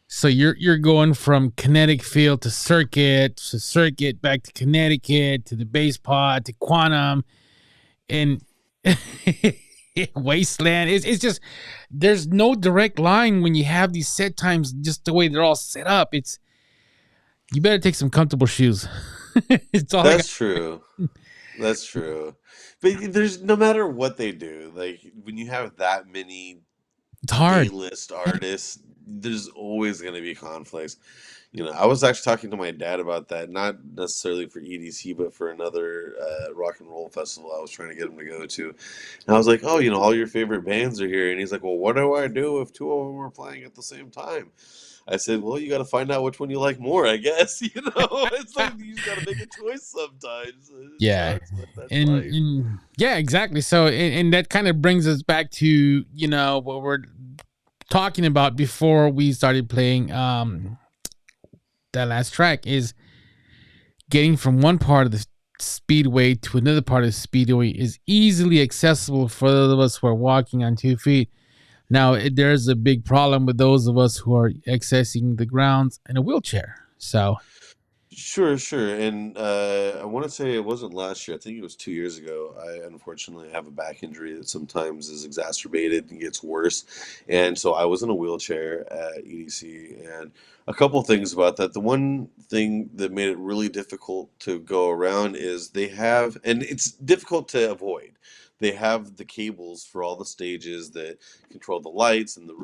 So you're going from kinetic field to circuit back to Connecticut to the bass pod to quantum, and Wasteland. It's just there's no direct line when you have these set times. Just the way they're all set up. It's you better take some comfortable shoes. It's all. That's true. That's true. But there's no matter what they do, like when you have that many It's hard. A-list artists, there's always going to be conflicts. I was actually talking to my dad about that, not necessarily for EDC, but for another rock and roll festival I was trying to get him to go to. And I was like, oh, all your favorite bands are here. And he's like, well, what do I do if two of them are playing at the same time? I said, well, you got to find out which one you like more, I guess. It's like you just got to make a choice sometimes. Yeah. That's life. And yeah, exactly. So, and that kind of brings us back to, what we're talking about before we started playing that last track is getting from one part of the speedway to another part of the speedway is easily accessible for those of us who are walking on 2 feet. Now, there's a big problem with those of us who are accessing the grounds in a wheelchair. So, Sure. And I want to say it wasn't last year. I think it was 2 years ago. I unfortunately have a back injury that sometimes is exacerbated and gets worse. And so I was in a wheelchair at EDC. And a couple things about that. The one thing that made it really difficult to go around is and it's difficult to avoid. They have the cables for all the stages that control the lights and the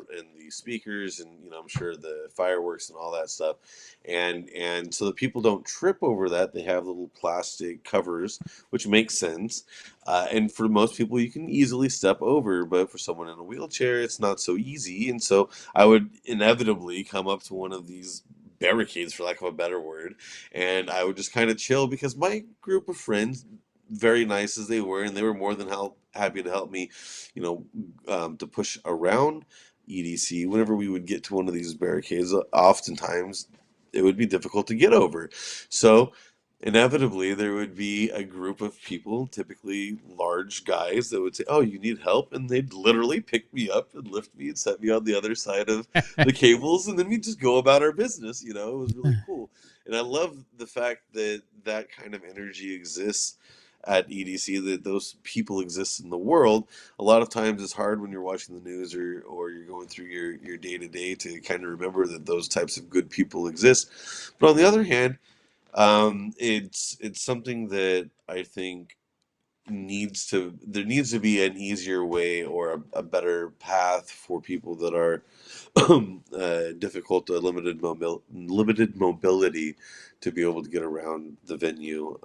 speakers and I'm sure the fireworks and all that stuff, and so that people don't trip over that, they have little plastic covers, which makes sense, and for most people you can easily step over, but for someone in a wheelchair it's not so easy, and so I would inevitably come up to one of these barricades, for lack of a better word, and I would just kind of chill because my group of friends, very nice as they were, and they were more than happy to help me, to push around EDC. Whenever we would get to one of these barricades, oftentimes it would be difficult to get over. So inevitably there would be a group of people, typically large guys, that would say, oh, you need help? And they'd literally pick me up and lift me and set me on the other side of the cables, and then we'd just go about our business. It was really cool. And I love the fact that that kind of energy exists at EDC, that those people exist in the world. A lot of times it's hard when you're watching the news or you're going through your day-to-day to kind of remember that those types of good people exist. But on the other hand, it's something that I think there needs to be an easier way or a better path for people that are difficult to limited mobility to be able to get around the venue.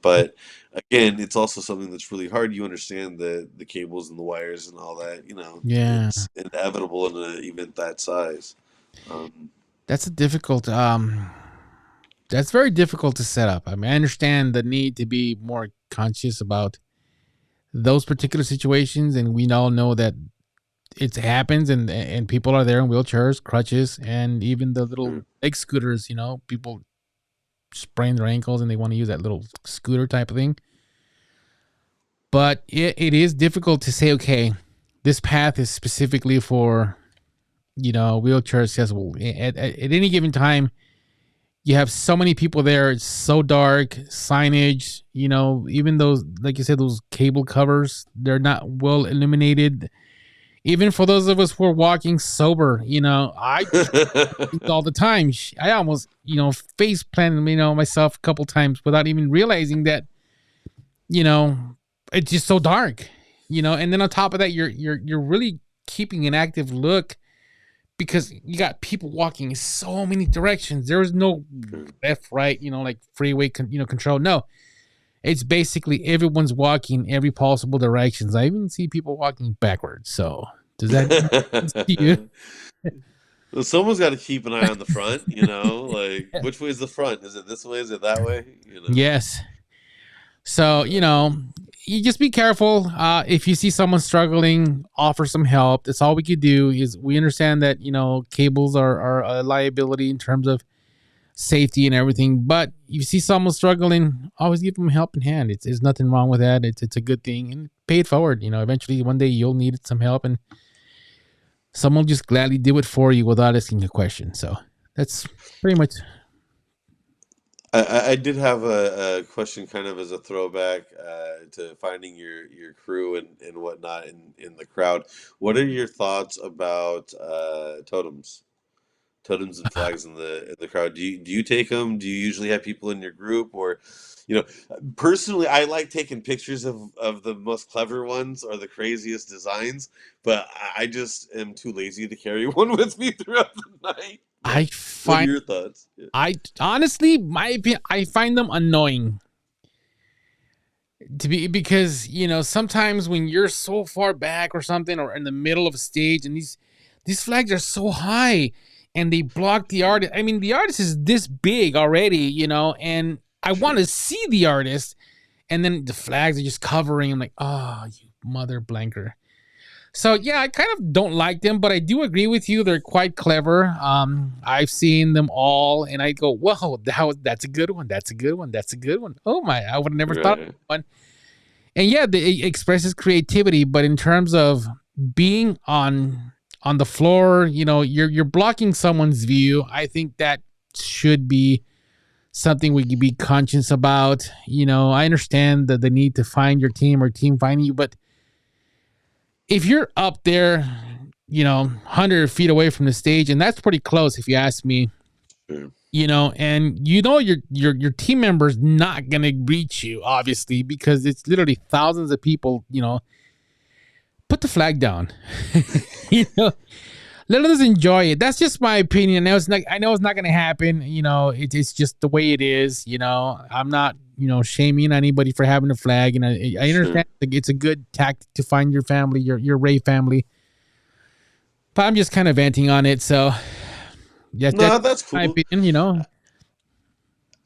But again, it's also something that's really hard. You understand the cables and the wires and all that, yeah, it's inevitable in an event that size. that's that's very difficult to set up. I mean, I understand the need to be more conscious about those particular situations, and we all know that it happens, and people are there in wheelchairs, crutches, and even the little leg scooters. People sprain their ankles and they want to use that little scooter type of thing. But it is difficult to say, okay, this path is specifically for wheelchair accessible. At any given time, you have so many people there. It's so dark. Signage, even those, like you said, those cable covers, they're not well illuminated. Even for those of us who are walking sober, I all the time. I almost, face planted, myself a couple times without even realizing that, it's just so dark, And then on top of that, you're really keeping an active look, because you got people walking in so many directions. There is no left, right, like freeway, control. No, it's basically everyone's walking every possible directions. I even see people walking backwards. So does that make sense to you? Well, someone's got to keep an eye on the front, like which way is the front? Is it this way? Is it that way? Yes. So, you just be careful. If you see someone struggling, offer some help. That's all we could do. Is we understand that, cables are a liability in terms of safety and everything. But if you see someone struggling, always give them a helping hand. There's nothing wrong with that. It's a good thing, and pay it forward. Eventually one day you'll need some help, and someone will just gladly do it for you without asking a question. So that's pretty much. I did have a question kind of as a throwback to finding your crew and whatnot in the crowd. What are your thoughts about totems and flags in the crowd? Do you take them? Do you usually have people in your group, or you know, personally, I like taking pictures of the most clever ones or the craziest designs, but I just am too lazy to carry one with me throughout the night. I But what are find your thoughts? Yeah. I honestly, my opinion, I find them annoying because sometimes when you're so far back or something or in the middle of a stage and these flags are so high and they block the artist. I mean, the artist is this big already, and I want to see the artist, and then the flags are just covering. I'm like, oh, you mother blanker. So yeah, I kind of don't like them, but I do agree with you. They're quite clever. I've seen them all, and I go, "Whoa, that's a good one. That's a good one. That's a good one." Oh my, I would have never thought of Right. one. And yeah, it expresses creativity, but in terms of being on the floor, you're blocking someone's view. I think that should be something we can be conscious about. I understand the need to find your team or team finding you, but if you're up there, 100 feet away from the stage, and that's pretty close if you ask me, Sure. and your team member's not gonna reach you, obviously, because it's literally thousands of people. Put the flag down. Let us enjoy it. That's just my opinion. I know it's not gonna happen. It's just the way it is. I'm not shaming anybody for having a flag, and I understand it's a good tactic to find your family, your Ray family. But I'm just kind of venting on it. So yeah, No, that's that's my cool. opinion.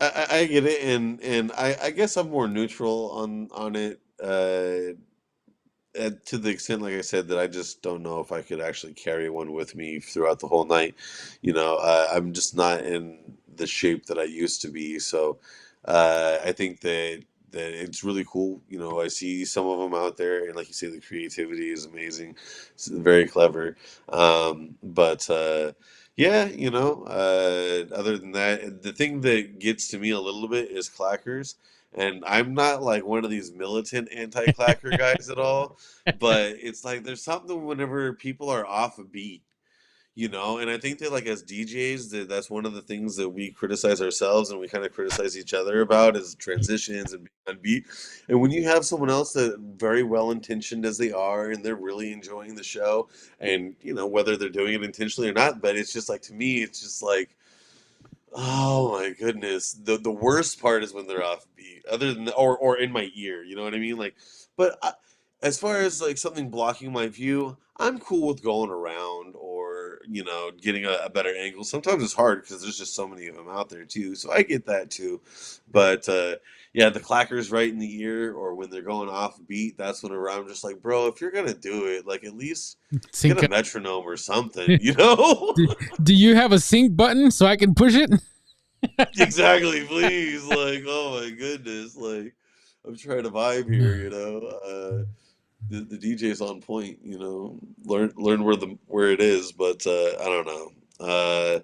I get it, and I guess I'm more neutral on it. To the extent, like I said, that I just don't know if I could actually carry one with me throughout the whole night. I'm just not in the shape that I used to be. So I think that it's really cool. I see some of them out there, and like you say, the creativity is amazing. It's very clever. But yeah, other than that, the thing that gets to me a little bit is clackers. And I'm not like one of these militant anti-clacker guys at all, but it's like there's something whenever people are off a beat, and I think that like as DJs, that's one of the things that we criticize ourselves and we kind of criticize each other about is transitions and being on beat. And when you have someone else that very well intentioned as they are and they're really enjoying the show, and whether they're doing it intentionally or not, but it's just like to me, it's just like, oh my goodness. The worst part is when they're offbeat, other than or in my ear, you know what I mean? Like, but as far as like something blocking my view, I'm cool with going around or getting a better angle. Sometimes it's hard because there's just so many of them out there too. So I get that too. But yeah, the clackers right in the ear or when they're going off beat, that's when I'm just like, bro, if you're gonna do it, like at least get Sync a up. metronome or something, you know? Do you have a sync button so I can push it? Exactly, please. Like, oh my goodness. Like, I'm trying to vibe here, the DJ's on point, learn where it is, but I don't know.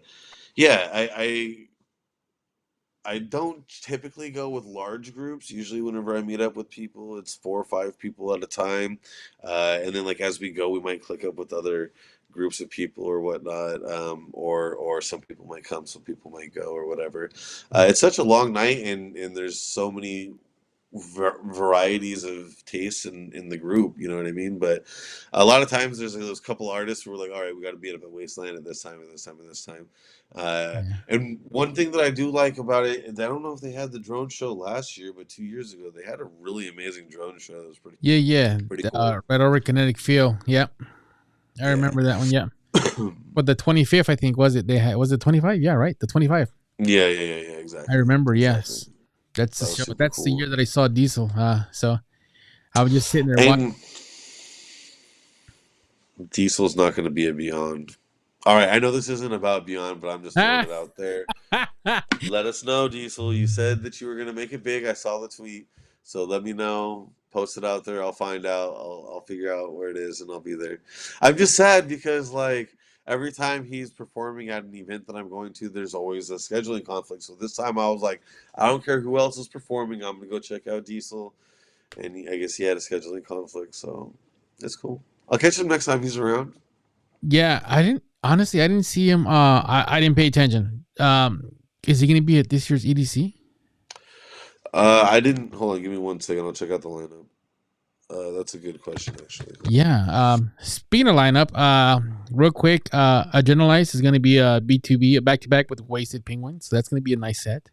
Yeah, I don't typically go with large groups. Usually, whenever I meet up with people, it's 4 or 5 people at a time, and then like as we go, we might click up with other groups of people or whatnot, or some people might come, some people might go, or whatever. It's such a long night, and there's so many varieties of tastes in the group, you know what I mean? But a lot of times there's like those couple artists who are like, all right, we got to be up at Wasteland at this time, and this time, and this time. And one thing that I do like about it, and I don't know if they had the drone show last year, but 2 years ago they had a really amazing drone show that was Yeah. pretty cool. Right over Kinetic Field. Yep. I Yeah. remember that one. Yeah. But the 25th, I think, was it 25? Yeah, right. The 25. Yeah, exactly. I remember. Exactly. Yes. That's the That was show. super That's the cool. year that I saw Diesel. So I was just sitting there watching. And Diesel's not going to be a Beyond. All right, I know this isn't about Beyond, but I'm just throwing it out there. Let us know, Diesel. You said that you were going to make it big. I saw the tweet. So let me know. Post it out there. I'll find out. I'll figure out where it is and I'll be there. I'm just sad because, like, every time he's performing at an event that I'm going to, there's always a scheduling conflict. So this time I was like, I don't care who else is performing, I'm gonna go check out Diesel. And I guess he had a scheduling conflict, so it's cool. I'll catch him next time he's around. Yeah, I didn't see him. I didn't pay attention. Is he going to be at this year's EDC? I didn't. Hold on, give me 1 second. I'll check out the lineup. That's a good question, actually. Yeah. Speaking of lineup, real quick, ADRENALIZE is going to be a B2B, a back-to-back with Wasted Penguins. So that's going to be a nice set.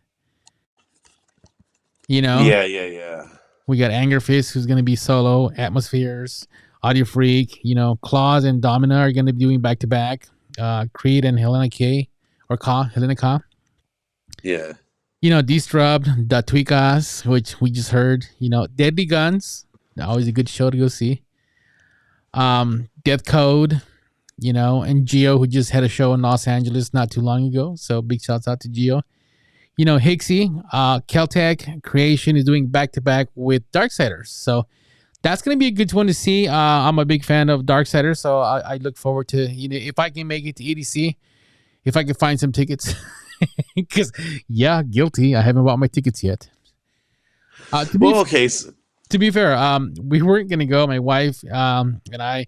You know? Yeah. We got ANGERFIST, who's going to be solo, ATMOZFEARS, AUDIOFREQ, you know, Claws and Domina are going to be doing back-to-back. Creed and HELEN K, or Ka, HELEN Ka. Yeah. You know, D-STURB, the TWEAKAZ, which we just heard. You know, Deadly Guns, always a good show to go see. Death Code, you know, and Geo, who just had a show in Los Angeles not too long ago. So big shouts out to Geo. You know, HIXXY, KELTEK, KREATION is doing back-to-back with DARKSIDERZ. So that's going to be a good one to see. I'm a big fan of DARKSIDERZ, so I look forward to, you know, if I can make it to EDC, if I can find some tickets. Because, yeah, guilty. I haven't bought my tickets yet. To be fair, we weren't going to go. My wife and I,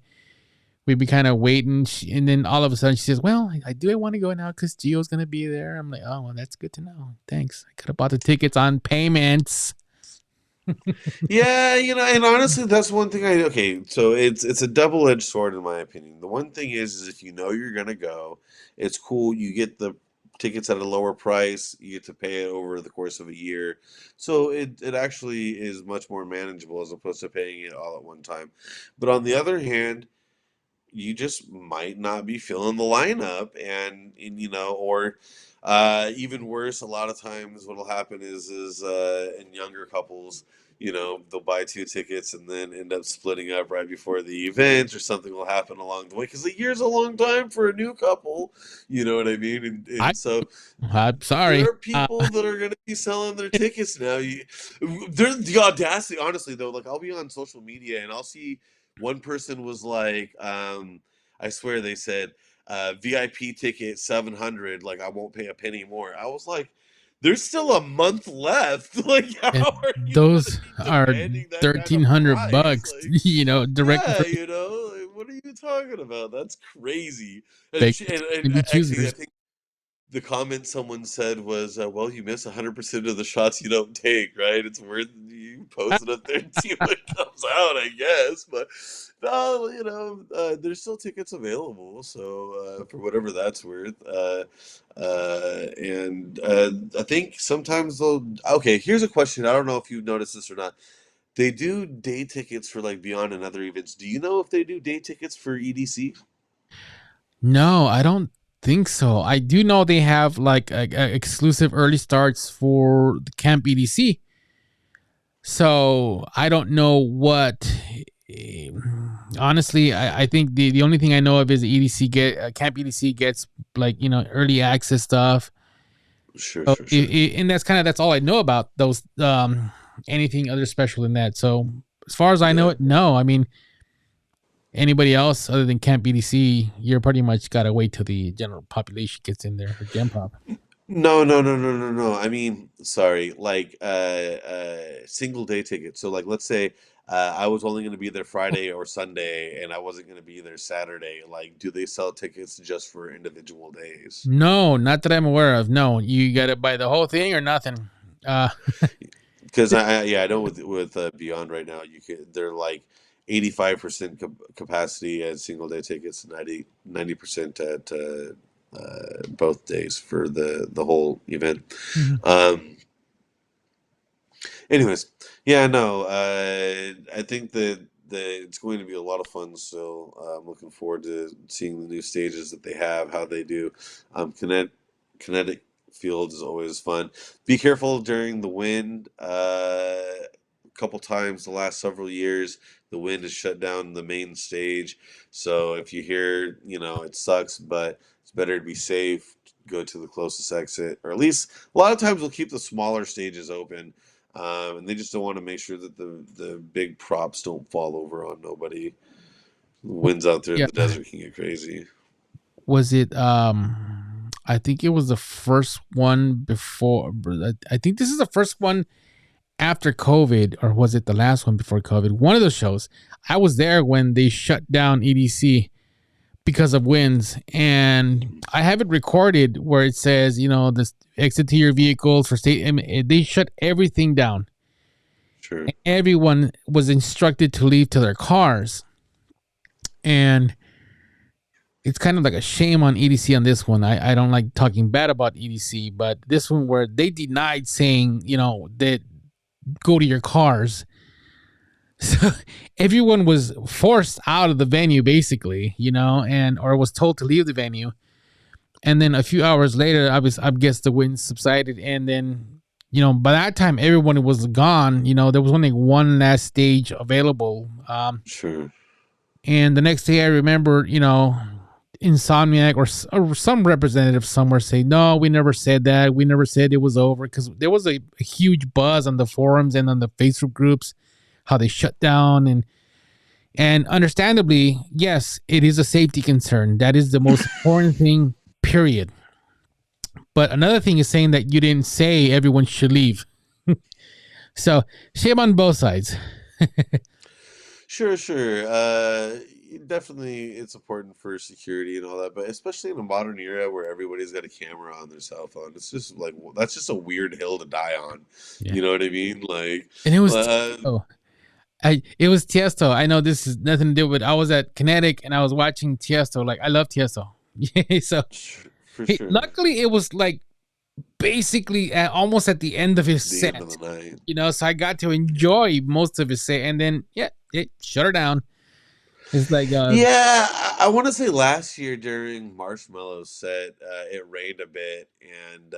we'd be kind of waiting. And then all of a sudden she says, well, I want to go now because Gio's going to be there. I'm like, oh, well, that's good to know. Thanks. I could have bought the tickets on payments. Yeah, you know, and honestly, that's one thing so it's a double-edged sword in my opinion. The one thing is if you know you're going to go, it's cool. You get the tickets at a lower price. You get to pay it over the course of a year. So it actually is much more manageable as opposed to paying it all at one time. But on the other hand, you just might not be feeling the lineup and you know, or even worse, a lot of times what'll happen is in younger couples, you know, they'll buy 2 tickets and then end up splitting up right before the event, or something will happen along the way because a year's a long time for a new couple. You know what I mean? And so I'm sorry. there are people that are going to be selling their tickets now. There's the audacity, honestly, though. Like, I'll be on social media and I'll see one person was like, I swear they said, VIP ticket 700, like I won't pay a penny more. I was like, there's still a month left. Like, how are you those are $1,300 $1,300 bucks, like, you know, direct. Yeah, you know, like, what are you talking about? That's crazy. And Actually, I think the comment someone said was, well, you miss 100% of the shots you don't take, right? It's worth you post it up there and see what comes out, I guess. But no, you know, there's still tickets available, so for whatever that's worth. And I think sometimes they'll. Okay, here's a question. I don't know if you've noticed this or not. They do day tickets for like Beyond and other events. Do you know if they do day tickets for EDC? No, I don't think so. I do know they have like exclusive early starts for the Camp EDC. So I don't know what. Honestly, I think the only thing I know of is the EDC Camp EDC gets like, you know, early access stuff. Sure. And that's all I know about those. Anything other special than that. So as far as I know it, no. I mean, anybody else other than Camp BDC, you're pretty much got to wait till the general population gets in there for Gen Pop. No. I mean, sorry, like single day tickets. So like, let's say I was only going to be there Friday or Sunday and I wasn't going to be there Saturday. Like, do they sell tickets just for individual days? No, not that I'm aware of. No, you got to buy the whole thing or nothing. Because I know with Beyond right now, they're like 85% capacity at single day tickets, 90% at both days for the whole event. Mm-hmm. Anyways, yeah, no, I think that it's going to be a lot of fun. So I'm looking forward to seeing the new stages that they have, how they do. Kinetic field is always fun. Be careful during the wind. A couple times the last several years, the wind has shut down the main stage. So if you hear, you know, it sucks, but it's better to be safe. Go to the closest exit, or at least a lot of times we'll keep the smaller stages open. And they just don't want to make sure that the big props don't fall over on nobody. The winds out there in the desert can get crazy. was it? I think it was the first one before. I think this is the first one after COVID, or was it the last one before COVID? One of those shows. I was there when they shut down EDC because of winds, and I have it recorded where it says, this exit to your vehicles for state. They shut everything down. Sure. Everyone was instructed to leave to their cars, and it's kind of like a shame on EDC on this one. I don't like talking bad about EDC, but this one where they denied saying, that go to your cars. So everyone was forced out of the venue, basically, or was told to leave the venue. And then a few hours later, I guess the wind subsided. And then, by that time, everyone was gone. There was only one last stage available. Sure. And the next day I remember, Insomniac or some representative somewhere say, no, we never said that. We never said it was over, because there was a huge buzz on the forums and on the Facebook groups, how they shut down. And understandably, yes, it is a safety concern. That is the most important thing, period. But another thing is saying that you didn't say everyone should leave. So shame on both sides. Sure. Definitely, it's important for security and all that, but especially in a modern era where everybody's got a camera on their cell phone, it's just like, that's just a weird hill to die on. Yeah. You know what I mean? Like, and it was it was Tiesto. I know this is nothing to do with. I was at Kinetic and I was watching Tiesto. Like, I love Tiesto. So for sure. Luckily, it was like basically almost at the end of his The set. end of the night. So I got to enjoy most of his set, and then it shut her down. It's like I want to say last year during Marshmallow's set, it rained a bit, and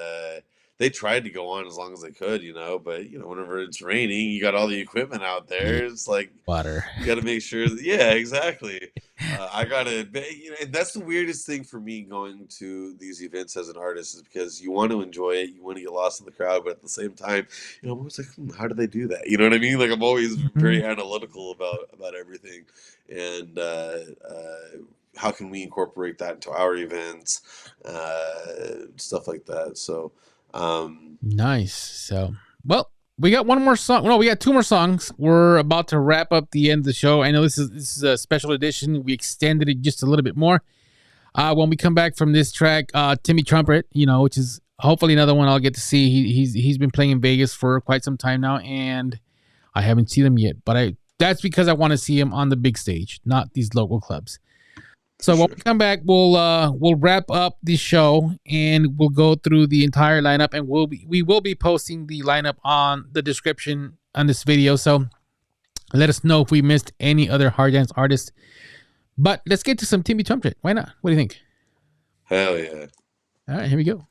they tried to go on as long as they could, but whenever it's raining, you got all the equipment out there. It's like water. You got to make sure that, exactly. I got to admit, and that's the weirdest thing for me going to these events as an artist, is because you want to enjoy it, you want to get lost in the crowd, but at the same time, I'm always like, how do they do that? You know what I mean? Like, I'm always very analytical about everything, and how can we incorporate that into our events, stuff like that. So nice. So, well, we got one more song. No, we got two more songs. We're about to wrap up the end of the show. I know this is a special edition. We extended it just a little bit more. When we come back from this track, Timmy Trumpet, which is hopefully another one I'll get to see. He's been playing in Vegas for quite some time now, and I haven't seen him yet. But that's because I want to see him on the big stage, not these local clubs. So when we come back, we'll wrap up the show, and we'll go through the entire lineup, and we will be posting the lineup on the description on this video. So let us know if we missed any other hard dance artists. But let's get to some Timmy Trumpet. Why not? What do you think? Hell yeah! All right, here we go.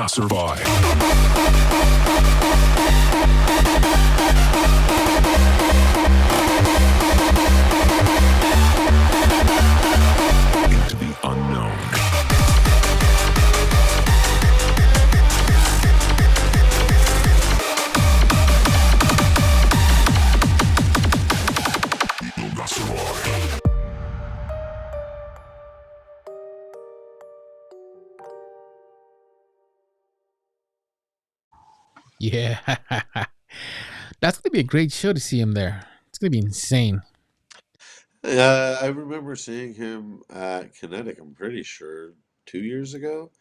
not survive. Into the unknown. You will not survive. Yeah. That's going to be a great show to see him there. It's going to be insane. I remember seeing him at Kinetic, I'm pretty sure, 2 years ago.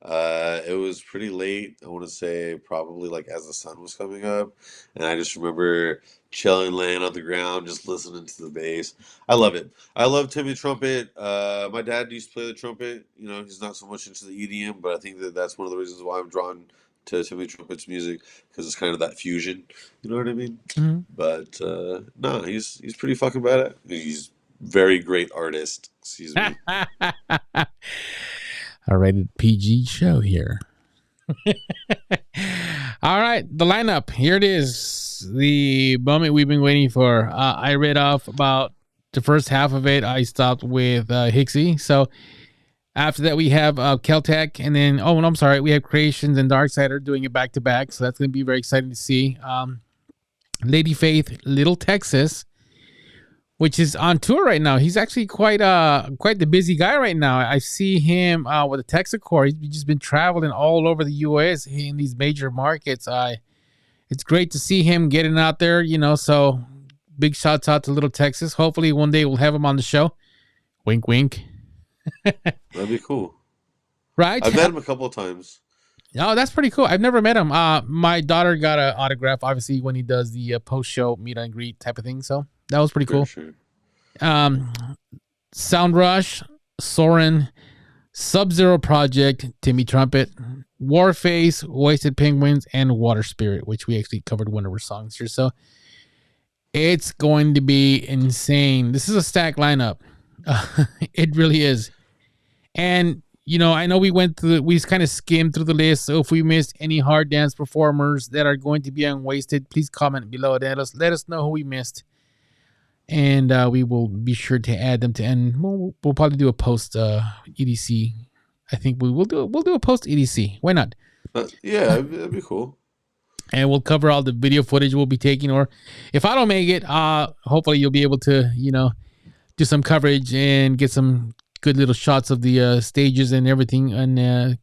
It was pretty late. I want to say probably like as the sun was coming up. And I just remember chilling, laying on the ground, just listening to the bass. I love it. I love Timmy Trumpet. My dad used to play the trumpet. You know, he's not so much into the EDM, but I think that that's one of the reasons why I'm drawn to Timmy Trumpet's music because it's kind of that fusion. You know what I mean? Mhm. But no, he's pretty fucking bad. He's very great artist. Excuse me. A rated PG show here. All right, the lineup. Here it is. The moment we've been waiting for. I read off about the first half of it. I stopped with HIXXY. So after that, we have KELTEK. And then, oh, no, I'm sorry. We have Creations and DARKSIDERZ doing it back to back. So that's going to be very exciting to see. Lady Faith, Little Texas, which is on tour right now. He's actually quite the busy guy right now. I see him with a Texacore. He's just been traveling all over the U.S. in these major markets. It's great to see him getting out there, you know. So big shouts out to Little Texas. Hopefully one day we'll have him on the show. Wink, wink. That'd be cool. Right? I've met him a couple of times. Oh, that's pretty cool. I've never met him. My daughter got an autograph, obviously, when he does the post-show meet and greet type of thing. So that was pretty cool. Sure. Sound Rush, SOREN, SUBZERO Project, Timmy Trumpet, WARFACE, Wasted Penguins, and Water Spirit, which we actually covered one of our songs here. So it's going to be insane. This is a stacked lineup. It really is. And you know, I know we just kind of skimmed through the list. So if we missed any hard dance performers that are going to be on Wasted, please comment below. Let us know who we missed. And we will be sure to add them to, and we'll probably do a post EDC. I think we'll do a post EDC. Why not? Yeah, that'd be cool. And we'll cover all the video footage we'll be taking, or if I don't make it, hopefully you'll be able to, you know, do some coverage and get some good little shots of the stages and everything, and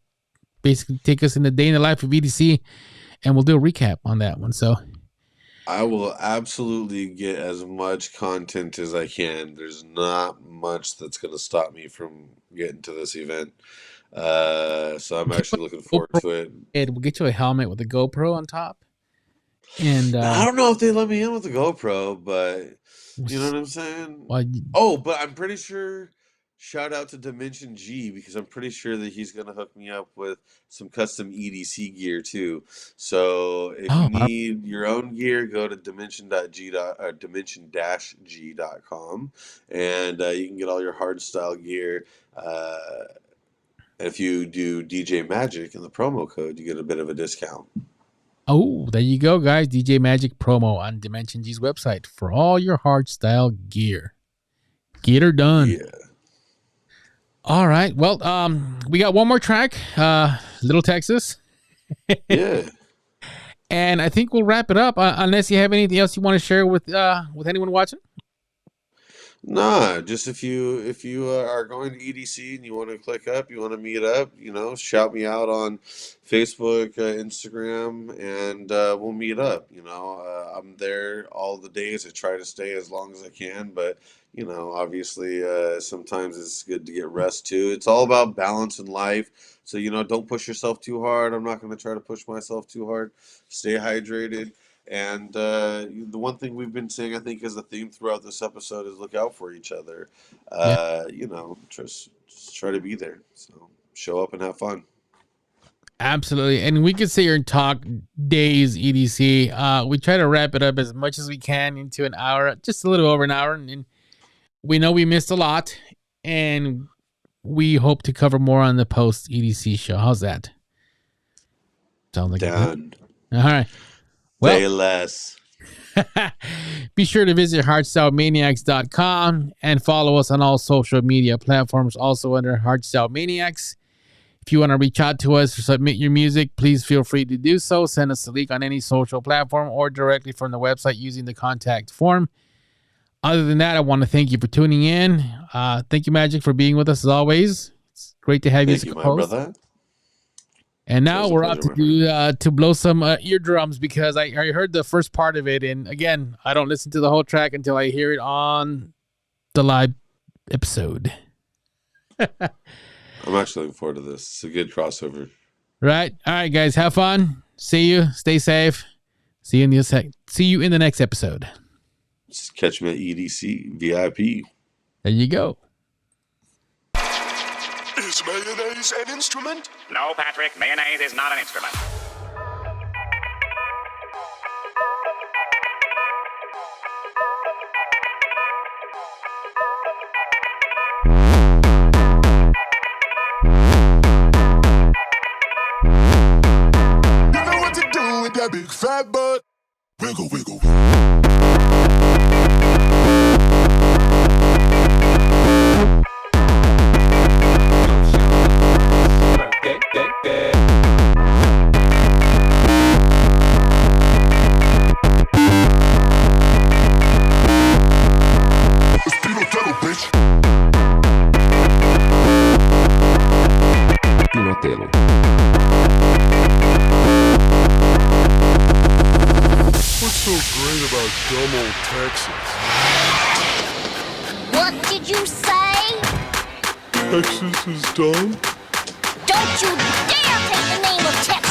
basically take us in the day in the life of EDC, and we'll do a recap on that one. So I will absolutely get as much content as I can. There's not much that's going to stop me from getting to this event. So I'm actually looking forward to it. We'll get you a helmet with a GoPro on top. And I don't know if they let me in with the GoPro, but you know what I'm saying? Well, but I'm pretty sure. Shout out to Dimension G, because I'm pretty sure that he's gonna hook me up with some custom EDC gear too. So if you need your own gear, go to dimension-g.com, and you can get all your hardstyle gear. If you do DJ Magic in the promo code, you get a bit of a discount. Oh, there you go, guys. DJ Magic promo on Dimension G's website for all your hardstyle gear. Get her done. Yeah. All right. Well, we got one more track, Little Texas. Yeah. And I think we'll wrap it up, unless you have anything else you want to share with anyone watching. Nah, just if you are going to EDC and you want to click up, you want to meet up, you know, shout me out on Facebook, Instagram, and we'll meet up. You know, I'm there all the days. I try to stay as long as I can, but you know, obviously, sometimes it's good to get rest too. It's all about balance in life. So, you know, don't push yourself too hard. I'm not going to try to push myself too hard. Stay hydrated. And the one thing we've been saying, I think, is the theme throughout this episode is look out for each other. You know, just try to be there. So show up and have fun. Absolutely. And we could sit here and talk days, EDC. We try to wrap it up as much as we can into an hour, just a little over an hour. And we know we missed a lot, and we hope to cover more on the post EDC show. How's that? Sounds like Done. all right. Say Well, less. be sure to visit hardstylemaniacs.com and follow us on all social media platforms, also under Hardstyle Maniacs. If you want to reach out to us or submit your music, please feel free to do so. Send us a link on any social platform or directly from the website using the contact form. Other than that, I want to thank you for tuning in. Thank you, Magic, for being with us as always. It's great to have you as Thank a you, my co-host. brother. And now It was a we're out to pleasure, do to blow some eardrums because I heard the first part of it, and again, I don't listen to the whole track until I hear it on the live episode. I'm actually looking forward to this. It's a good crossover. Right? All right, guys, have fun. See you. Stay safe. See you in the next episode. Just catch me at EDC VIP. There you go. Is mayonnaise an instrument? No, Patrick, mayonnaise is not an instrument. You know what to do with that big fat butt. Wiggle, wiggle. What's so great about dumb old Texas? What did you say? Texas is dumb? Don't you dare take the name of Texas!